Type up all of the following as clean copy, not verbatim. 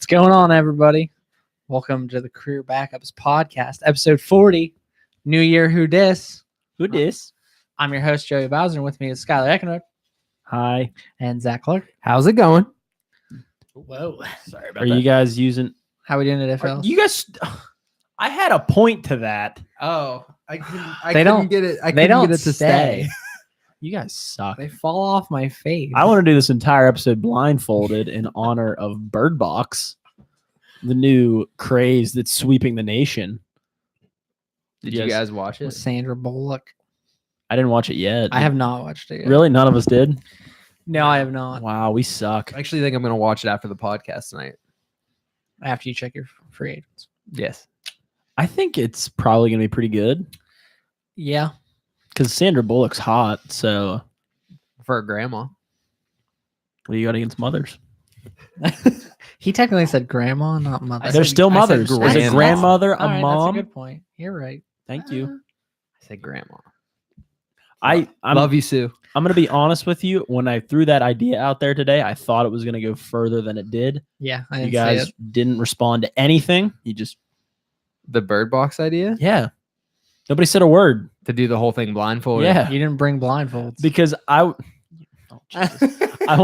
going on, everybody? Welcome to the Career Backups Podcast, episode 40. New Year, who dis? Who dis? I'm your host, Joey Bowser, and with me is Skylar Eckenrode Hi. and Zach Clark. How's it going? Whoa. Sorry about Are you guys using? How we doing today, fellas? You guys? I had a point to that. Oh, I couldn't They don't- get it. I they couldn't don't get it to stay. stay. You guys suck. They fall off my face. I want to do this entire episode blindfolded in honor of Bird Box, the new craze that's sweeping the nation. Did Yes. you guys watch with it? Sandra Bullock. I didn't watch it yet. I have not watched it yet. Really? None of us did? No, I have not. Wow, we suck. I actually think I'm going to watch it after the podcast tonight. After you check your free agents. Yes. I think it's probably going to be pretty good Yeah. because Sandra Bullock's hot. So For a grandma. what do you got against mothers? He technically said grandma, not mother. They're still I said mothers. There's a grandma. grandmother, a All right, mom. That's a good point. You're right. Thank you. I said grandma. I'm Love you, Sue. I'm going to be honest with you. When I threw that idea out there today, I thought it was going to go further than it did. Yeah, I You didn't guys say it. didn't respond to anything. You just, The Bird Box idea? yeah. Nobody said a word. To do the whole thing blindfolded? Yeah. You didn't bring blindfolds. Because oh, Jesus. I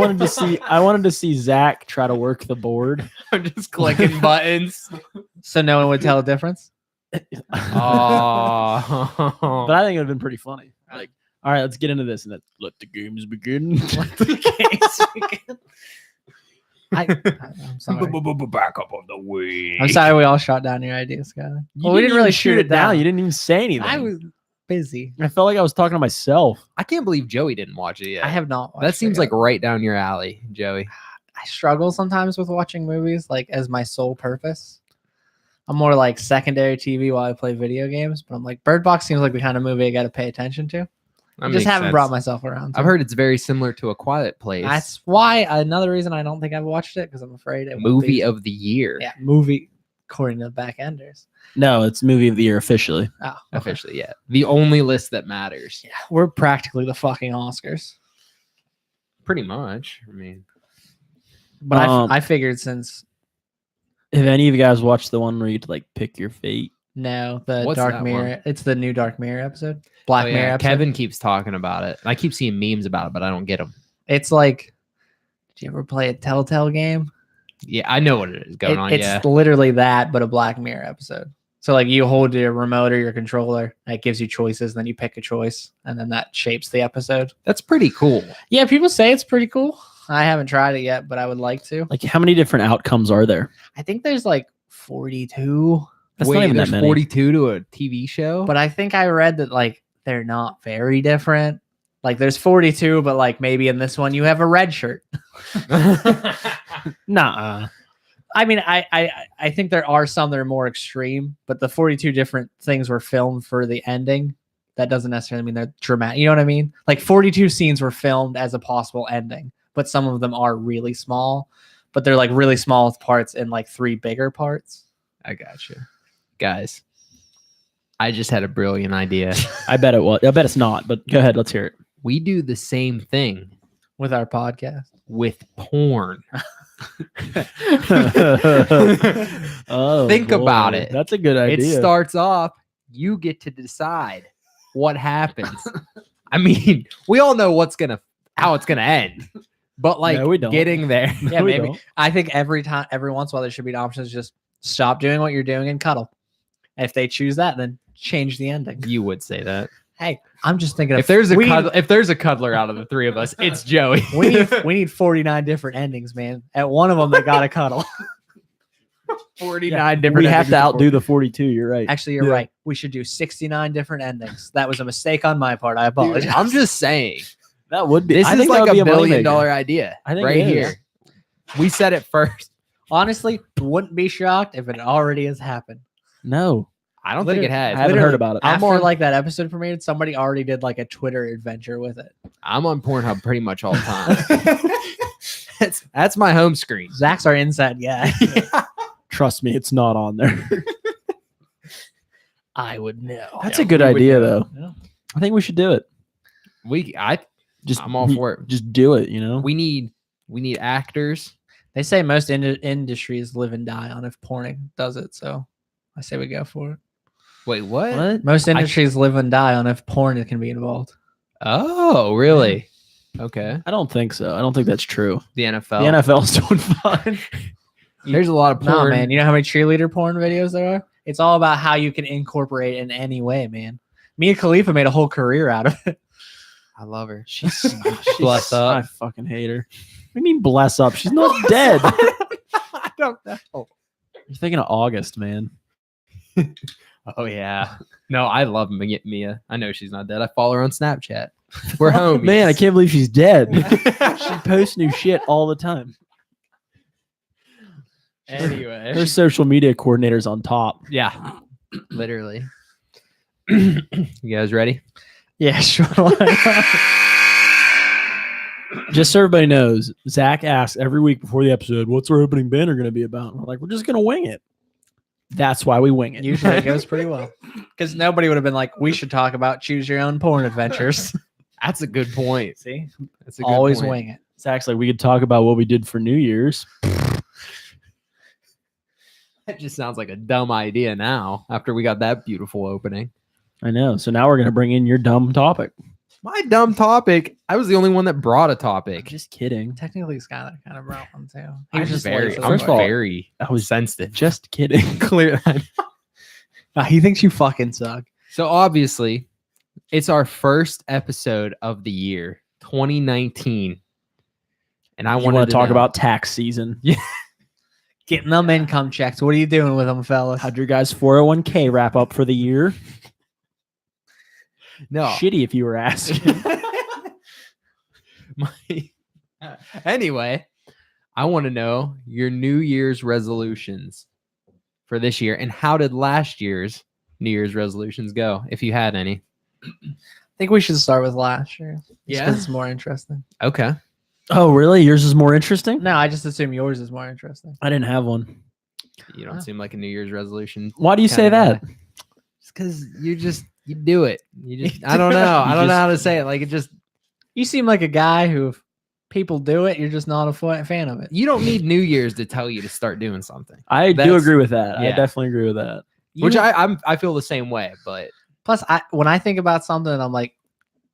wanted to see Zach try to work the board. I'm just clicking buttons. So no one would tell a difference? Oh. But I think it would have been pretty funny. Like, all right, let's get into this. And then let the games begin. I'm sorry. Back up on the way. I'm sorry we all shot down your ideas, Skylar. You Well, we didn't really even shoot it down. You didn't even say anything. I was busy. I felt like I was talking to myself. I can't believe Joey didn't watch it yet. I have not watched That it seems yet. like right down your alley, Joey. I struggle sometimes with watching movies like as my sole purpose. I'm more like secondary TV while I play video games, but I'm like Bird Box seems like the kind of movie I got to pay attention to. I just haven't brought myself around. I've heard it's very similar to A Quiet Place. That's why another reason I don't think I've watched it because I'm afraid it won't movie be, of the year. yeah, movie according to the Backenders. No, it's movie of the year officially. Oh, okay. Officially, yeah. The only list that matters. Yeah, we're practically the fucking Oscars. Pretty much. I mean, But Um, I figured since Have any of you guys watched the one where you get to like pick your fate? no, the What's Dark that Mirror, one? it's the new Dark Mirror episode, Black oh, yeah, Mirror episode. Kevin keeps talking about it. I keep seeing memes about it, but I don't get them. It's like, did you ever play a Telltale game? Yeah, I know what it is going on. It's Yeah. literally that, but a Black Mirror episode. So like you hold your remote or your controller, and it gives you choices, and then you pick a choice, and then that shapes the episode. That's pretty cool. Yeah, people say it's pretty cool. I haven't tried it yet, but I would like to. Like, how many different outcomes are there? I think there's like 42, That's Wait, not even that there's many. 42 to a TV show? but I think I read that like they're not very different. Like there's 42, but like maybe in this one you have a red shirt. Nah. I mean, I think there are some that are more extreme, but the 42 different things were filmed for the ending. That doesn't necessarily mean they're dramatic. You know what I mean? Like 42 scenes were filmed as a possible ending, but some of them are really small, but they're like really small parts in like 3 bigger parts. I got you. Guys, I just had a brilliant idea. I bet it was. I bet it's not, but go ahead. Let's hear it. We do the same thing With our podcast. with porn. Oh, Think about boy. it. That's a good It idea. starts off, you get to decide what happens. I mean, we all know how it's gonna end. But like No, we don't. getting there. Yeah, We maybe. don't. I think every once in a while there should be an option to just stop doing what you're doing and cuddle. And if they choose that, then change the ending. You would say that. Hey, I'm just thinking If there's a we if there's a cuddler out of the 3 of us, it's Joey. we need 49 different endings, man. At one of them, they gotta cuddle. 49 different We have endings to of outdo the 42. You're right. Actually, you're Yeah. right. We should do 69 different endings. That was a mistake on my part. I porn. apologize. Dude, I'm just saying. That would be. This I is think that like would be a moneymaker. billion-dollar idea I think right it is. here. We said it first. honestly wouldn't be shocked if it already has happened. No, I don't think it I has. haven't heard about it. After more- like that episode premiered, somebody already did like a Twitter adventure with it. I'm on Pornhub pretty much all the time. that's my home screen. Zach's our inside guy. Trust me, it's not on there. I would know. That's a good idea, though. Yeah. I think we should do it. I'm all for it. Just do it. You know. We need actors. They say most industries live and die on if porn does it. So I say we go for it. Wait, what? What? Most industries live and die on if porn can be involved. Oh, really? Okay. I don't think so. I don't think that's true. The NFL. The NFL's doing fine. There's a lot of porn. No, man. You know how many cheerleader porn videos there are? It's all about how you can incorporate it in any way, man. Mia Khalifa made a whole career out of it. I love her. She's Bless up. I fucking hate her. What do you mean bless up? She's not dead. I don't know. You're thinking of August, man. Oh yeah. No, I love Mia. I know she's not dead. I follow her on Snapchat. We're homies. Man, I can't believe she's dead. She posts new shit all the time. Anyway. Her social media coordinator's on top. Yeah. Literally. You guys ready? Yeah, sure. Just so everybody knows, Zach asks every week before the episode, what's our opening banner going to be about? And we're like, we're just going to wing it. That's why we wing it. Usually it goes pretty well. Because nobody would have been like, we should talk about choose your own porn adventures. That's a good point. See? That's a good Always point. wing it. Zach's like, we could talk about what we did for New Year's. That just sounds like a dumb idea now after we got that beautiful opening. I know. So now we're going to bring in your dumb topic. My dumb topic. I was the only one that brought a topic. Just kidding. Technically, Skylar kind of brought one too. He I'm was just very, late for I'm the First of all, part. very I was sensitive. just kidding. Clear. He thinks you fucking suck. So obviously, it's our first episode of the year, 2019, and I You wanted want to talk know- about tax season. Getting them income checks. What are you doing with them, fellas? How'd your guys' 401k wrap up for the year? no. Shitty if you were asking. Anyway, I want to know your New Year's resolutions for this year, and how did last year's New Year's resolutions go, if you had any? I think we should start with last year. just 'cause Yeah? it's more interesting. Okay. Oh, really? Yours is more interesting? No, I just assume yours is more interesting. I didn't have one. You don't Huh. seem like a New Year's resolution. Why do you say kinda that? guy. Just because you do it. You just I don't know. I don't know how to say it. Like it just You seem like a guy who, if people do it, you're just not a fan of it. you don't need New Year's to tell you to start doing something. I do That's- agree with that. I yeah. definitely agree with that. Which You- I feel the same way, but Plus, when I think about something, I'm like,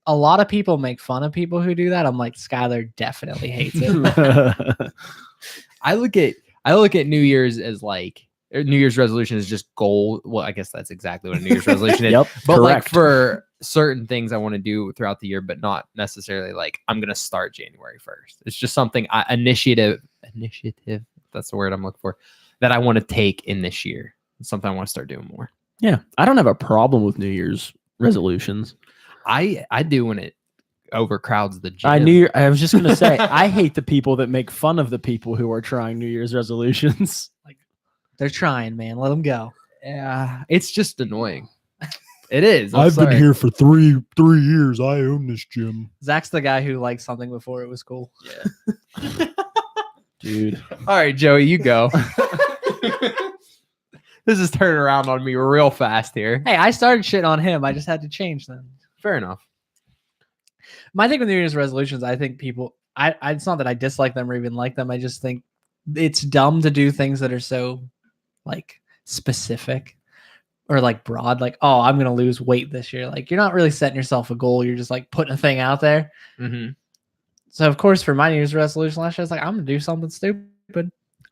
a lot of people make fun of people who do that. I'm like, Skylar definitely hates it. I look at New Year's as like New Year's resolution is just goal. Well, I guess that's exactly what a New Year's resolution is. Yep. But like correct. for certain things I want to do throughout the year, but not necessarily like I'm gonna start January 1st. It's just something initiative. That's the word I'm looking for. That I want to take in this year. It's something I want to start doing more. Yeah. I don't have a problem with New Year's resolutions. I do when it overcrowds the gym. I was just gonna say I hate the people that make fun of the people who are trying New Year's resolutions. They're trying, man. Let them go. Yeah, it's just annoying. It is. I'm sorry. here for three years. I own this gym. Zach's the guy who liked something before it was cool. Dude. All right, Joey, you go. This is turning around on me real fast here. Hey, I started shit on him. I just had to change them. Fair enough. My thing with New Year's resolutions, I think people, it's not that I dislike them or even like them. I just think it's dumb to do things that are so like specific or like broad. Like, oh, I'm going to lose weight this year. Like, you're not really setting yourself a goal. You're just like putting a thing out there. Mm-hmm. So, of course, for my New Year's resolution last year, I was like, I'm going to do something stupid.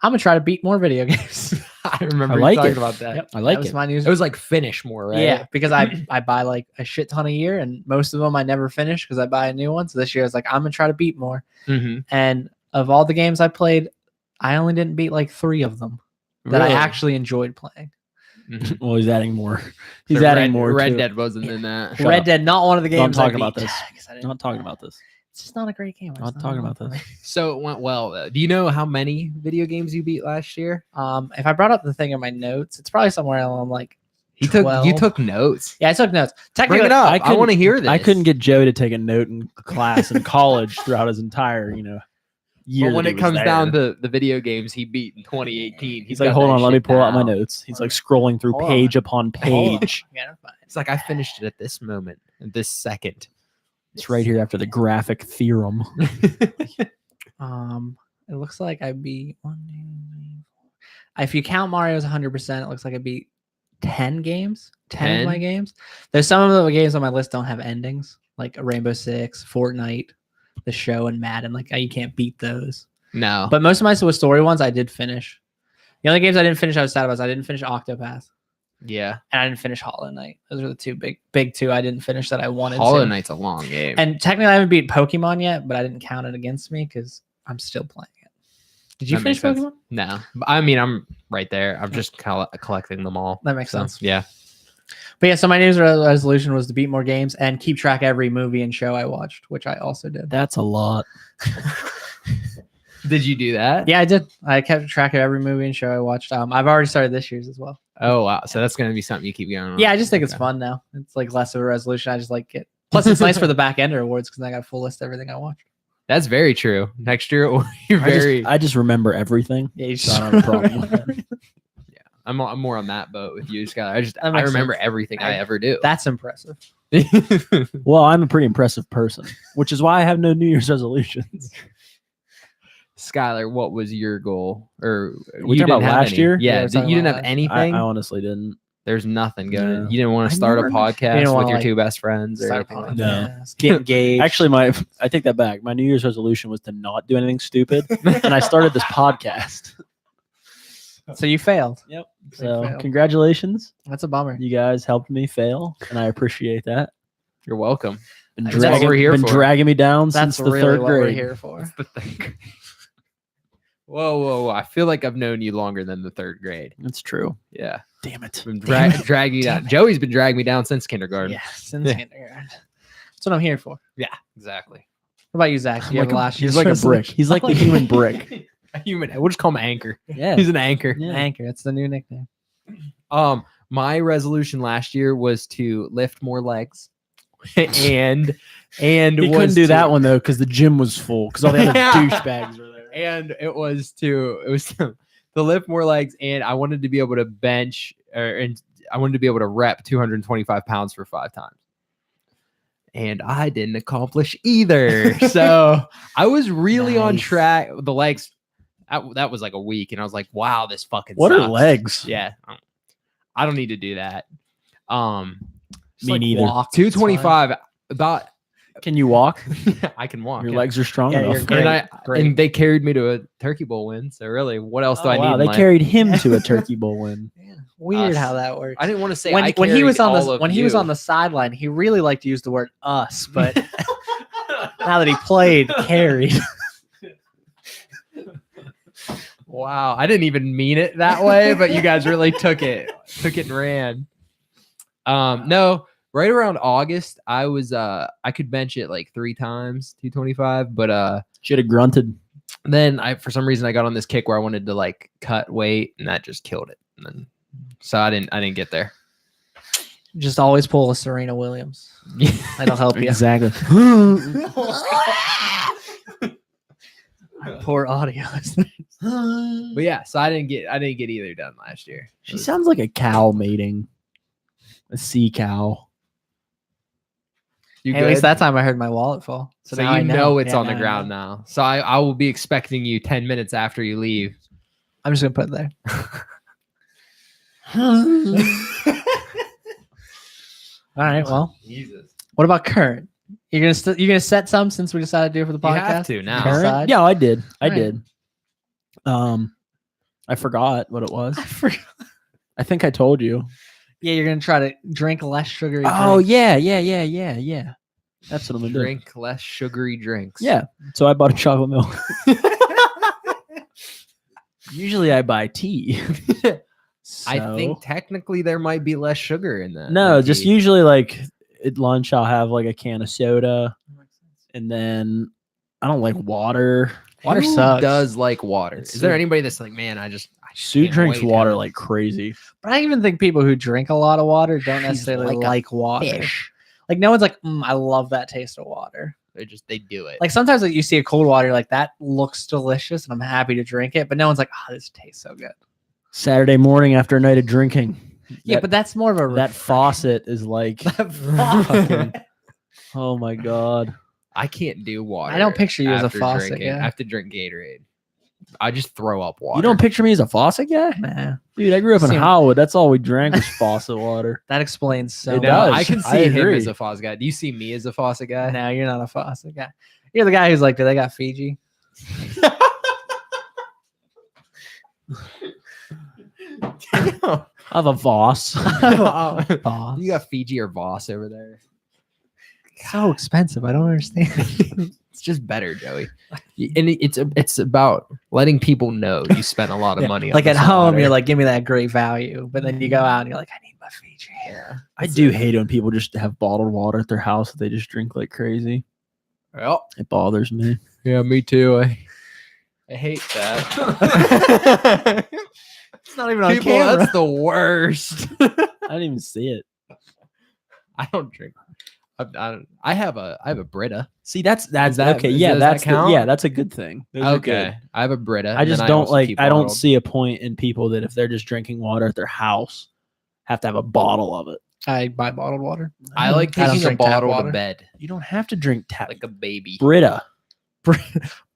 I'm going to try to beat more video games. I remember I you like talking it. about that. Yep, I like that was it. my New Year's It was like finish more, right? Yeah, because I buy like a shit ton a year, and most of them I never finish because I buy a new one. So this year I was like, I'm gonna try to beat more. Mm-hmm. And of all the games I played, I only didn't beat like 3 of them that I actually enjoyed playing. Mm-hmm. Well, he's adding more. He's adding more. Red to it. Dead wasn't in that. Shut Red up. Dead, not one of the games. Don't talk I about beat, this. 'cause I didn't- Not talking about this. It's just not a great game. Not talking about this. So it went well. Do you know how many video games you beat last year? If I brought up the thing in my notes, it's probably somewhere along like You 12. took notes. Yeah, I took notes. Bring Technically, it up. I I, couldn't- want to hear this. I couldn't get Joe to take a note in class in college throughout his entire, year. But when that it he was comes there. down to the video games he beat in 2018, he's like, hold on, let me pull out my notes. He's like scrolling through Hold on. page upon page. Yeah, fine. It's like I finished it at this moment, at this second. It's right here after the graphic theorem. It looks like I beat 1, 2, 3, 4. If you count Mario's 100%, it looks like I beat 10 games. 10 of my 10? games. There's some of the games on my list don't have endings, like Rainbow Six, Fortnite, The Show, and Madden. Like you can't beat those. No. But most of my story ones I did finish. The only games I didn't finish I was sad about is I didn't finish Octopath yeah. and I didn't finish Hollow Knight. Those are the two big two I didn't finish that I wanted Hollow to. Knight's a long game. And technically I haven't beat Pokemon yet, but I didn't count it against me because I'm still playing it. Did you That finish makes sense. Pokemon? No. I mean, I'm right there. I'm just collecting them all. That makes sense. Yeah. But yeah, so my New Year's resolution was to beat more games and keep track of every movie and show I watched, which I also did. That's a lot. Did you do that? Yeah, I did. I kept track of every movie and show I watched. I've already started this year's as well. Oh wow. So that's gonna be something you keep going on. Yeah, I just think it's Okay. fun now. It's like less of a resolution. I just like it. Plus, it's nice for the back ender awards because I got a full list of everything I watched. That's very true. Next year you're very I just remember everything. Yeah, you So I don't have a problem with that. I'm more on that boat with you, Skylar. That I makes remember sense. everything I ever do. That's impressive. Well, I'm a pretty impressive person, which is why I have no New Year's resolutions. Skylar, what was your goal? Or We you talking about didn't have last any? year? Yeah, Yeah, we're talking you didn't about have last- anything. I honestly didn't. There's nothing going. No. You didn't want I to start a never- You podcast didn't with wanna, your like, two best friends or Start anything like a that. No. podcast, get engaged. Actually, I take that back. My New Year's resolution was to not do anything stupid, and I started this podcast. so you failed. Yep. Big So fail. congratulations, That's a bummer. you guys helped me fail, and I appreciate that. You're welcome. Been That's what we're here been for. dragging me down That's since the really third what we're grade. here for. The third grade. Whoa. I feel like I've known you longer than the third grade. That's true. Yeah. Damn it. Been Damn it. drag you down. Joey's been dragging me down since kindergarten. Yeah, since kindergarten. That's what I'm here for. Exactly. What about you, Zach? Do you have last he's year's like a brick. resolution? He's like the human brick. A human. We'll just call him Anchor. Yeah. He's an anchor. Yeah. Anchor. That's the new nickname. My resolution last year was to lift more legs. and He couldn't do that one though because the gym was full because all the other Yeah. douchebags were there. And it was to lift more legs, and I wanted to be able to bench and I wanted to be able to rep 225 pounds for 5 times. And I didn't accomplish either. So I was really on Nice. track. The legs, that was like a week, and I was like, wow, this fucking What sucks. are legs? Yeah. I don't need to do that. Just, Me like, neither. walk, it's fine. 225 about Can you walk? I can walk. Your yeah. legs are strong Yeah, enough. you're great. And they carried me to a Turkey Bowl win. So really, what else do Oh, I need? wow, in they life? carried him to a Turkey Bowl win. Yeah, weird Us. how that works. I didn't want to say when, I when he was carried on all the of when he was you. on the sideline, he really liked to use the word us, but now that he played, carried. Wow, I didn't even mean it that way, but you guys really took it and ran. No, right around August, I was I could bench it like 3 times, 225, but Should have grunted. then for some reason I got on this kick where I wanted to like cut weight, and that just killed it. And then so I didn't get there. Just always pull a Serena Williams. That'll help you. Exactly. Poor audio. But yeah, so I didn't get either done last year. She sounds like a cow mating. A sea cow. You Hey, at least good? that time I heard my wallet fall. So now I you know it's Yeah, on the now I ground know. now. So I will be expecting you 10 minutes after you leave. I'm just gonna put it there. All right. Well, Jesus. what about current? You're gonna set some since we decided to do it for the You podcast. have to now. Current? Current? Yeah, I did. I Right. did. I forgot what it was. I forgot. I think I told you. Yeah, you're gonna try to drink less sugary. Oh drinks. yeah. That's what I'm gonna do. Drink less sugary drinks. Yeah. So I bought a chocolate milk. Usually I buy tea. I So- think technically there might be less sugar in that. no, than just tea. usually like at lunch I'll have like a can of soda, and then I don't like water. Water Who sucks. does like water? It's Is there so- anybody that's like, man, I just Sue can't drinks wait to water have like crazy. But I even think people who drink a lot of water don't She's necessarily like a like water. Fish. Like no one's like, I love that taste of water. they do it. Like sometimes like, you see a cold water, you're like that looks delicious, and I'm happy to drink it. But no one's like, oh, this tastes so good. Saturday morning after a night of drinking. Yeah, That- but that's more of a that faucet is like fucking- oh my god. I can't do water. I don't picture you as a after faucet drinking. guy. I have to drink Gatorade. I just throw up water. You don't picture me as a faucet guy? Nah, Dude, I grew up in Seem- Hollywood. That's all we drank was faucet water. that explains so It much. No, does. I can I see him agree. as a faucet guy. Do you see me as a faucet guy? No, you're not a faucet guy. You're the guy who's like, do they got Fiji? I have a Voss. Voss. You got Fiji or Voss over there. So expensive. I don't understand. It's just better, Joey. And it's about letting people know you spent a lot of Yeah, money. like on at this home, water. you're like, give me that great value. But then you go out and you're like, I need my Fiji. yeah. I do hate when people just have bottled water at their house that they just drink like crazy. Well, It bothers me. yeah, me too. I hate that. It's not even on People, camera. that's the worst. I didn't even see it. I don't drink. I have a Brita. See, that's that- okay. does Yeah, that that's count? yeah, that's a good thing. Those are Okay, good. I have a Brita. I and just then don't also like. keep I don't bottled. see a point in people that if they're just drinking water at their house, have to have a bottle of it. I buy bottled water. I like I don't taking a drink tap bottle water. to bed You don't have to drink tap. like a baby. Brita.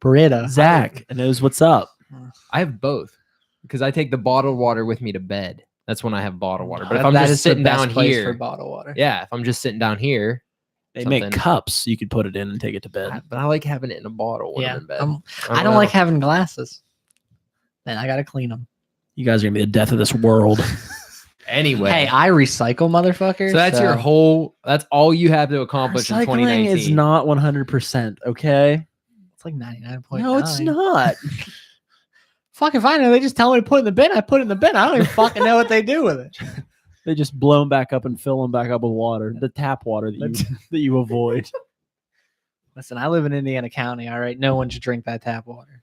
Brita. Zach knows what's up. I have both because I take the bottled water with me to bed. That's when I have bottled water. But if I'm That just is the sitting best down place here, for bottled water. yeah, if I'm just sitting down here, They make Something. cups you could put it in and take it to bed. but I like having it in a bottle when Yeah. I'm in bed. I don't like having glasses. Then I gotta clean them. You guys are gonna be the death of this world. Anyway, Hey, I recycle, motherfucker. so that's your whole. That's all you have to accomplish in Recycling 2019. is not 100%. Okay. It's like 99.9. No, it's not. Fuck if I know. They just tell me to put it in the bin. I put it in the bin. I don't even fucking know what they do with it. They just blow them back up and fill them back up with water. The tap water that you that you avoid. Listen, I live in Indiana County. All right, no one should drink that tap water.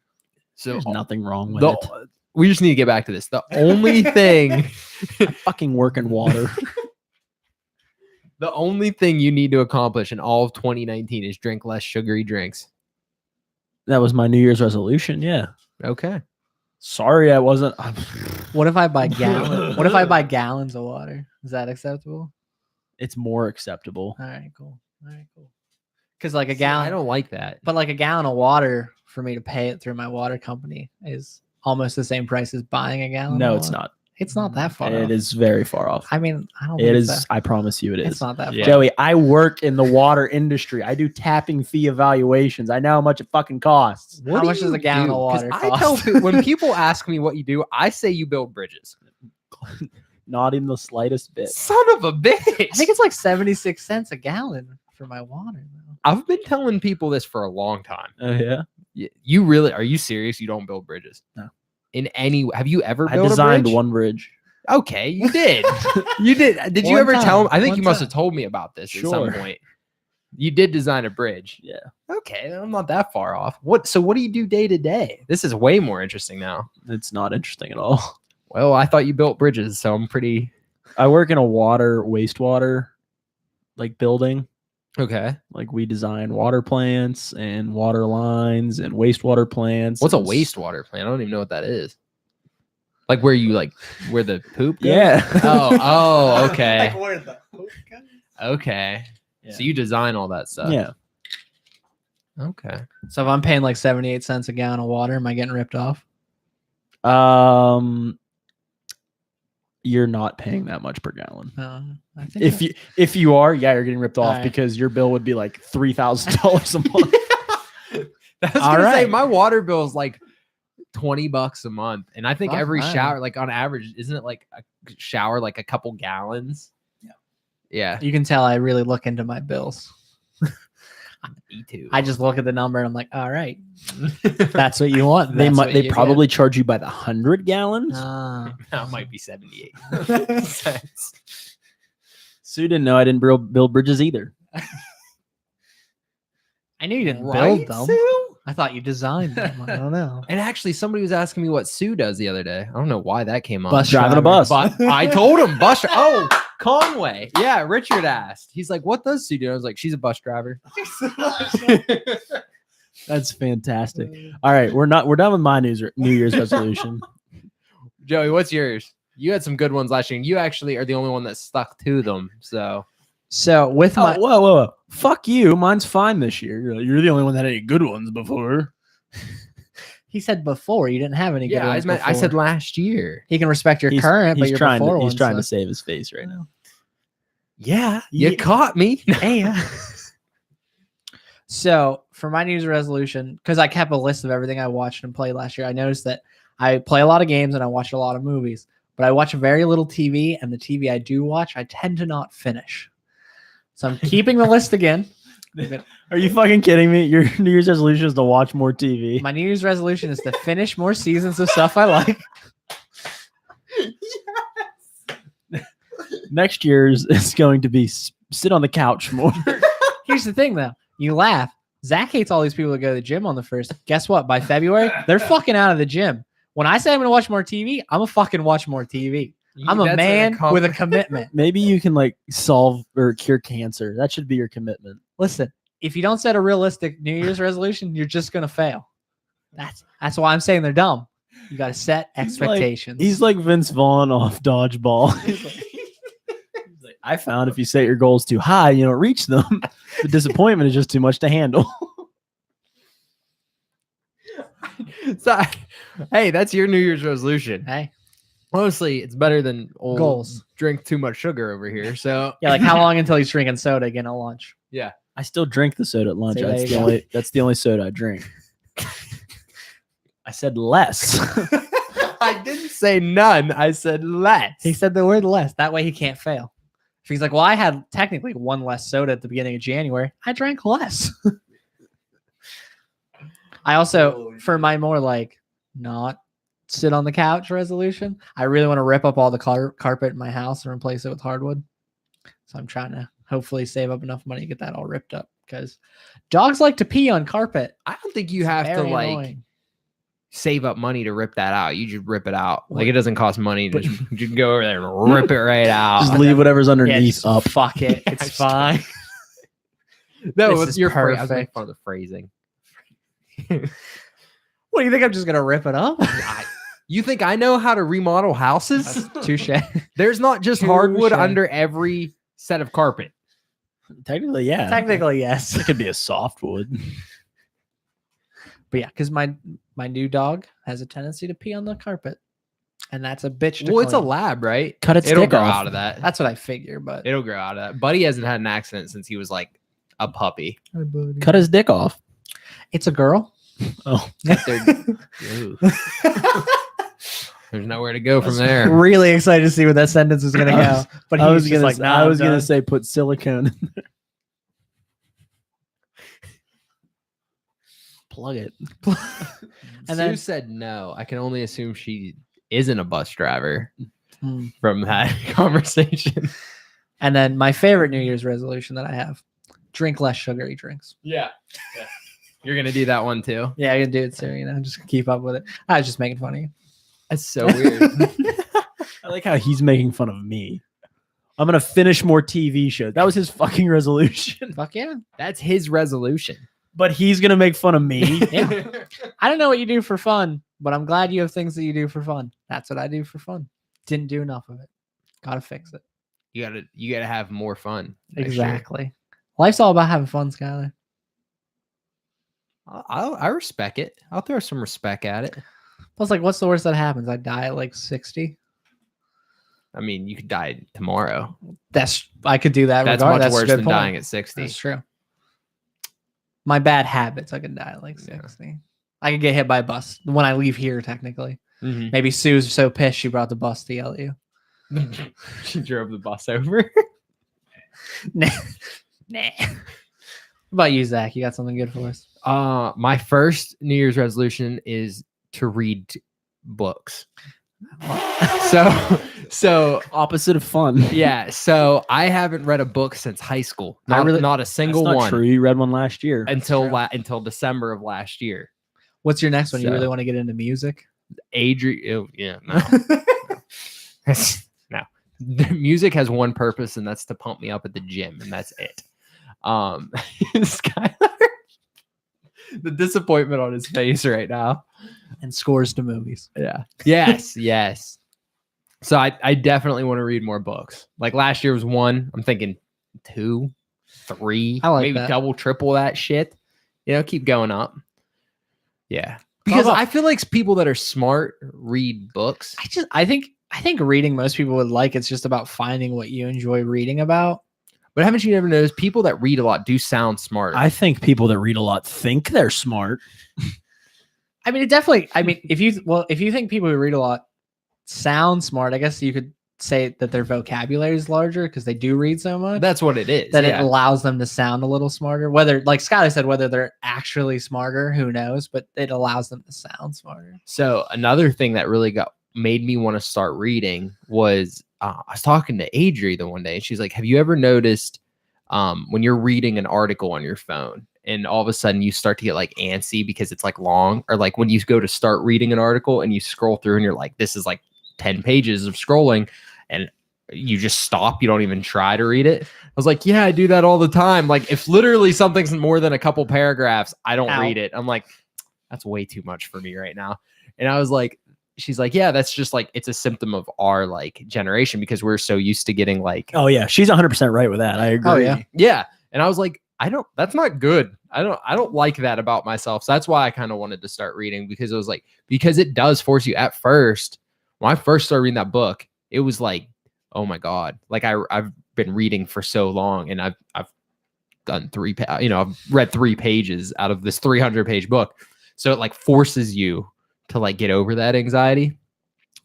So There's nothing wrong with the, it. we just need to get back to this. The only thing, I fucking work in water. the only thing you need to accomplish in all of 2019 is drink less sugary drinks. That was my New Year's resolution. Yeah. Okay. Sorry, I wasn't. What if I buy gallons? What if I buy gallons of water? Is that acceptable? It's more acceptable. All right, cool. All right, cool. Because like a See, gallon, I don't like that. but like a gallon of water for me to pay it through my water company is almost the same price as buying a gallon. No, of it's water. not. It's not that far. It off. is very far off. I mean, I don't. It think is. That, I promise you, it it's is. not that Yeah. far. Joey, I work in the water industry. I do tapping fee evaluations. I know how much it fucking costs. How do much does you a gallon do? of 'Cause water I tell cost? when people ask me what you do, I say you build bridges. Not in the slightest bit. Son of a bitch. I think it's like 76 cents a gallon for my water. Though. I've been telling people this for a long time. Oh yeah. You really are you serious? You don't build bridges? No. In any have you ever I built designed a bridge? one bridge. Okay, you did. You did. Did you One ever tell time, him? I think one you must have time. told me about this at some Sure. point. You did design a bridge. Yeah. Okay, I'm not that far off. So what do you do day to day? This is way more interesting now. It's not interesting at all. Well, I thought you built bridges, so I'm pretty I work in a wastewater like building. okay. Like we design water plants and water lines and wastewater plants. What's a and wastewater plant? I don't even know what that is. Like where the poop goes? Yeah. Oh, okay. where the Okay. Yeah. So you design all that stuff. Yeah. Okay. So if I'm paying like 78 cents a gallon of water, am I getting ripped off? You're not paying that much per gallon. I think If you are, yeah, you're getting ripped off Alright. because your bill would be like $3,000 a month. I was All gonna say right. my water bill is like $20 a month, and I think Fuck every mine. shower, like on average, isn't it like a shower like a couple gallons? Yeah. Yeah. you can tell I really look into my bills. Me too. I just look at the number and I'm like, all right, that's what you want. They That's might. what They you probably charge you by the 100 gallons. get. that might be 78 cents. Sue didn't know I didn't build bridges either. I knew you didn't Right, build them. Sue? I thought you designed them. I don't know. And actually, somebody was asking me what Sue does the other day. I don't know why that came on. Bus Driving a driver. bus. But I told him bus. Oh, Conway. Yeah, Richard asked. He's like, "What does Sue do?" I was like, "She's a bus driver." That's fantastic. All right, we're done with my New Year's resolution. Joey, what's yours? You had some good ones last year, and you actually are the only one that stuck to them. So So with my Whoa. Fuck you. Mine's fine this year. You're the only one that had any good ones before. He said before you didn't have any good Yeah, ones I said before. last year. He can respect your current, but your trying before to, ones. he's trying so- to save his face right now. Yeah, you Yeah. caught me. Hey. So for my New Year's resolution, because I kept a list of everything I watched and played last year, I noticed that I play a lot of games and I watch a lot of movies, but I watch very little TV, and the TV I do watch, I tend to not finish. So I'm keeping the list again. Are you fucking kidding me? Your New Year's resolution is to watch more TV. My New Year's resolution is to finish more seasons of stuff I like. Next year's is going to be sit on the couch more. Here's the thing, though. You laugh. Zach hates all these people that go to the gym on the first. Guess what? By February, they're fucking out of the gym. When I say I'm going to watch more TV, I'm going to fucking watch more TV. I'm a man with a commitment. Maybe you can like solve or cure cancer. That should be your commitment. Listen, if you don't set a realistic New Year's resolution, you're just going to fail. That's why I'm saying they're dumb. You got to set expectations. He's like Vince Vaughn off dodgeball. He's like, I found if you set your goals too high, you don't reach them. The disappointment is just too much to handle. So, hey, that's your New Year's resolution. Hey, Honestly, it's better than old Goals. drink too much sugar over here. So yeah, like how long until he's drinking soda again at lunch? yeah. I still drink the soda at lunch. See, there That's you the go. only. That's the only soda I drink. I said less. I didn't say none. I said less. He said the word less. That way he can't fail. If he's like, well, I had technically one less soda at the beginning of January, I drank less. I also, for my more like not sit on the couch resolution, I really want to rip up all the carpet in my house and replace it with hardwood. So I'm trying to hopefully save up enough money to get that all ripped up because dogs like to pee on carpet. I don't think you It's have to very like annoying. save up money to rip that out. You just rip it out. What? Like it doesn't cost money. To just, you can go over there and rip it right out. Just leave whatever's Yeah, underneath just up. fuck it. Yeah, It's just- fine. No, This it's is your I was making perfect. fun of the phrasing. What do you think? I'm just gonna rip it up? You think I know how to remodel houses? Touche. There's not just hardwood Touche. under every set of carpet. Technically, yeah. Technically, yes. it could be a softwood. But yeah, because my new dog has a tendency to pee on the carpet, and that's a bitch. To Well, it's a clean. lab, right? Cut its It'll dick grow off. out of that. That's what I figure. But It'll grow out of that. Buddy hasn't had an accident since he was like a puppy. Cut his dick off. it's a girl. Oh, There's nowhere to go from there. Really excited to see where that sentence is gonna go. But I was he's gonna. just like, nah, I was I'm gonna done. say put silicone. in there. Plug it. And And Sue then- said no. I can only assume she isn't a bus driver Hmm. from that conversation. And then my favorite New Year's resolution that I have: drink less sugary drinks. Yeah. You're gonna do that one too. Yeah, I can do it too. You know, just keep up with it. I was just making fun of you. That's so weird. I like how he's making fun of me. I'm gonna finish more TV shows. That was his fucking resolution. Fuck yeah. That's his resolution. But he's gonna make fun of me. Yeah. I don't know what you do for fun, but I'm glad you have things that you do for fun. That's what I do for fun. Didn't do enough of it. Gotta fix it. You gotta have more fun. next year. Exactly. Life's all about having fun, Skylar. I respect it. I'll throw some respect at it. Plus, like, what's the worst that happens? I die at like 60. I mean, you could die tomorrow. I could do that. That's regardless. much a worse good than point. dying at 60. That's true. My bad habits, I could die at like Yeah. 60. I could get hit by a bus when I leave here, technically. Mhm. Maybe Sue's so pissed she brought the bus to yell at you. She drove the bus over. Nah. What about you, Zach? You got something good for us? My first New Year's resolution is to read books. So Opposite of fun. yeah. So I haven't read a book since high school. Not a single That's not one true. You read one last year. until true. until December of last year. What's your next one? You So- really want to get into music? Adrian, yeah, no. No. The music has one purpose, and that's to pump me up at the gym, and that's it. Skylar, the disappointment on his face right now. And scores to movies. Yeah. Yes. Yes. So I definitely want to read more books. Like last year was one. I'm thinking 2, 3, I like maybe that. double, triple that shit. You know, keep going up. Yeah. Because up. I feel like people that are smart read books. I think reading most people would like. It's just about finding what you enjoy reading about. But haven't you ever noticed people that read a lot do sound smarter? I think people that read a lot think they're smart. I mean, it definitely. I mean, if you think people who read a lot sound smart, I guess you could say that their vocabulary is larger because they do read so much. That's what it is. That yeah. it allows them to sound a little smarter. Whether, like Skylar said, whether they're actually smarter, who knows? But it allows them to sound smarter. So another thing that really made me want to start reading was I was talking to Adri the one day, and she's like, "Have you ever noticed when you're reading an article on your phone, and all of a sudden you start to get like antsy because it's like long, or like when you go to start reading an article and you scroll through and you're like, this is like 10 pages of scrolling, and you just stop, you don't even try to read it." I was like, yeah, I do that all the time. Like if literally something's more than a couple paragraphs, I don't read it. I'm like, that's way too much for me right now. And I was like, she's like, yeah, that's just like, it's a symptom of our like generation because we're so used to getting like, Oh yeah, she's 100% right with that. I agree. Oh, yeah. yeah. And I was like, that's not good. I don't like that about myself. So that's why I kind of wanted to start reading, because it was like, because it does force you at first. When I first started reading that book, it was like, oh my God, like I've been reading for so long, and I've done I've read 3 pages out of this 300-page book. So it like forces you to like get over that anxiety.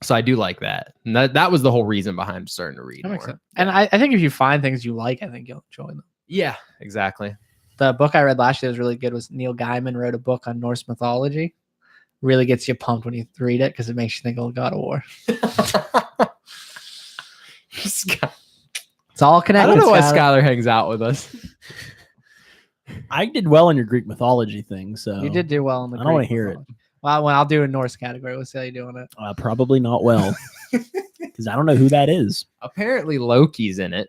So I do like that. And that was the whole reason behind starting to read That makes more. sense. And I think if you find things you like, I think you'll enjoy them. Yeah, exactly. The book I read last year was really good. Was Neil Gaiman wrote a book on Norse mythology. Really gets you pumped when you read it because it makes you think of God of War. It's all I connected. don't know why Skylar. Skylar hangs out with us. I did well in your Greek mythology thing, so You did do well in the. I don't wanna Greek hear mythology. Well, I'll do a Norse category. We'll see how you do on it. Probably not well because I don't know who that is. Apparently Loki's in it.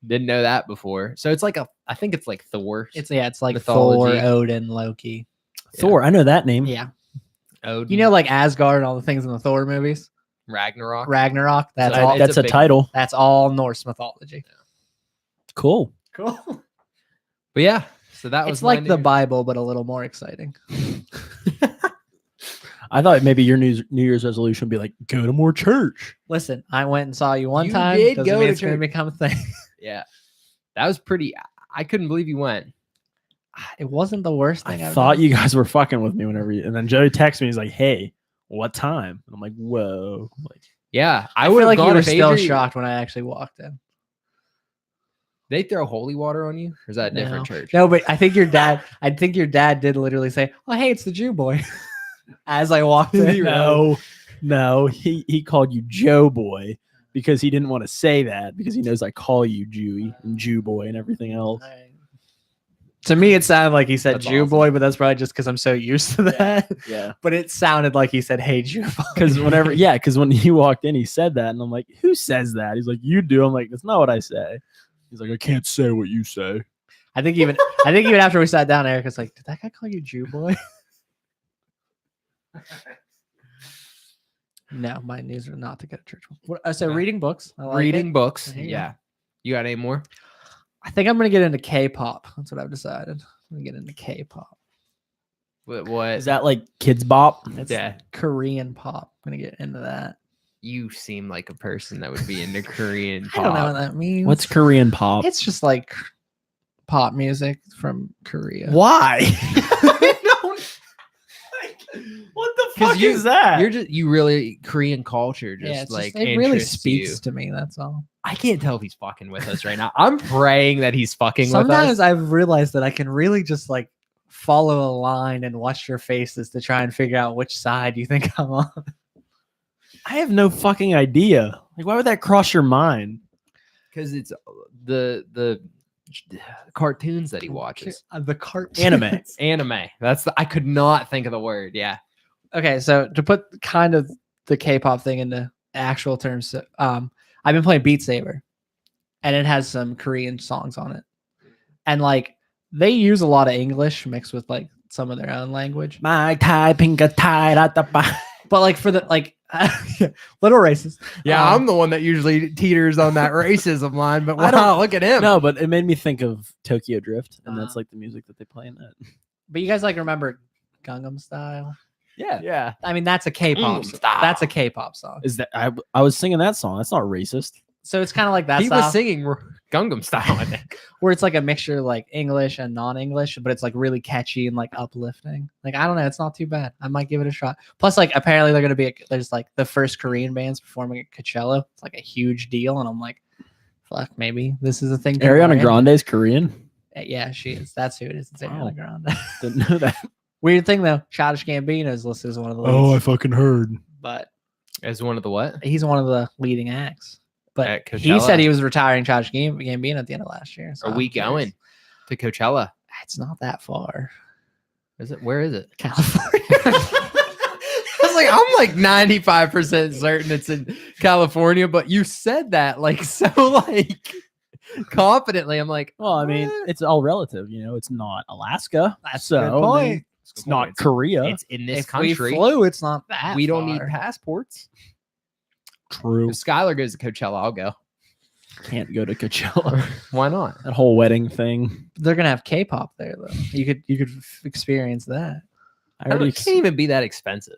Didn't know that before. So it's like I think it's like Thor. It's like Mythology. Thor, Odin, Loki. Thor, I know that name. Yeah, Odin, you know, like Asgard and all the things in the Thor movies. Ragnarok. Ragnarok. That's So all. it's That's a a big- title. That's all Norse mythology. Cool. Cool. But yeah, so that was It's like my the new- Bible, but a little more exciting. I thought maybe your New Year's resolution would be like, go to more church. Listen, I went and saw you one You time. did Doesn't go mean to it's going to church. become a thing. Yeah, that was pretty. I couldn't believe you went. It wasn't the worst I thing I've thought done. you guys were fucking with me and then Joey texted me. He's like, hey, what time? And I'm like, whoa. Like, Yeah, I would feel have like you gone were if still Adri- shocked when I actually walked in. They throw holy water on you, or is that a different church? No, but I think your dad. I think your dad did literally say, "Oh, hey, it's the Jew boy," as I walked in. no, he called you Joe Boy because he didn't want to say that because he knows I call you Jewy and Jew Boy and everything else. To me, it sounded like he said That's Jew awesome. boy, but that's probably just because I'm so used to that. Yeah. But it sounded like he said, "Hey, Jew boy." Because because when he walked in, he said that, and I'm like, who says that? He's like, you do. I'm like, that's not what I say. He's like, I can't say what you say. I think even after we sat down, Eric was like, "Did that guy call you Jew boy?" No, my news are not to go to church. So Okay. reading books. I like Reading it. books. There you Yeah. You got any more? I think I'm gonna get into K-pop. That's what I've decided. I'm gonna get into K-pop. What? Is that like Kids Bop? It's Yeah. Korean pop. I'm gonna get into that. You seem like a person that would be into Korean I don't know what pop. that means. What's Korean pop? It's just like pop music from Korea. Why? What the 'Cause fuck you- is that? You really Korean culture just Yeah, it's like it really interests speaks you. to me. That's all. I can't tell if he's fucking with us right now. I'm praying that he's fucking with Sometimes us. I've realized that I can really just like follow a line and watch your faces to try and figure out which side you think I'm on. I have no fucking idea. Like, why would that cross your mind? Because it's the cartoons that he watches. The cartoon. Anime. Anime. I could not think of the word. Yeah. Okay, so to put kind of the K-pop thing into actual terms, I've been playing Beat Saber, and it has some Korean songs on it, and like they use a lot of English mixed with like some of their own language. My tie, pinka tie, But like for the like little racist. Yeah, Um, I'm the one that usually teeters on that racism line, but I don't- wow, look at him. No, but it made me think of Tokyo Drift, and that's Uh-huh. like the music that they play in that. But you guys like remember Gangnam Style? Yeah. I mean, that's a K-pop. Gangnam Style. That's a K-pop song. Is that I was singing that song? That's not racist. So it's kind of like that He style, was singing Gangnam Style, I think. where it's like a mixture of like English and non-English, but it's like really catchy and like uplifting. Like I don't know, it's not too bad. I might give it a shot. Plus, like apparently they're gonna be there's like the first Korean bands performing at Coachella. It's like a huge deal, and I'm like, fuck, maybe this is a thing. people are Ariana into. Grande's Korean. Yeah, she is. That's who it is. It's Wow. Ariana Grande. Didn't know that. Weird thing though, Childish Gambino is listed as one of the leads, Oh, I fucking heard. but As one of the what? he's one of the leading acts. But At he Coachella? said he was retiring Childish Gambino at the end of last year. so Are I'm we curious. going to Coachella? It's not that far. Is it? Where is it? California. I was like, I'm like 95% certain it's in California, but you said that like so like confidently. I'm like, Well, I mean, "Eh." it's all relative. It's not Alaska. That's so a good point. It's not Korea. It's in this If country. we flew, it's not that We don't need far. passports. True. If Skylar goes to Coachella, I'll go. Can't go to Coachella. Why not? That whole wedding thing. They're gonna have K-pop there though. You could experience that. I already. It can't even be that expensive.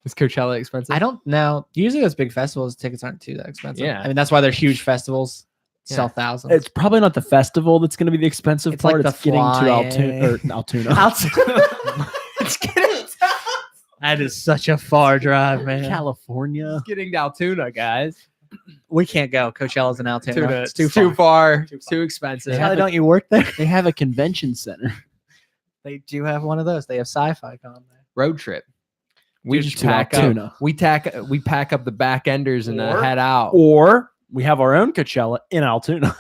Is Coachella expensive? I don't know. Usually those big festivals tickets aren't too that expensive. Yeah. I mean that's why they're huge festivals. Sell Yeah. thousands. It's probably not the festival that's going to be the expensive It's like part. the It's getting to flying. Altoona. It's getting, That is such a far drive, man. California. it's getting to Altoona, guys. We can't go. Coachella's in Altoona. It's too too far. far. Too expensive. Charlie, don't you work there? They have a convention center. They do have one of those. They have Sci-Fi Con there. Road trip. We Just just to pack Altoona. up. We pack up the back enders and Or- head out. Or we have our own Coachella in Altoona.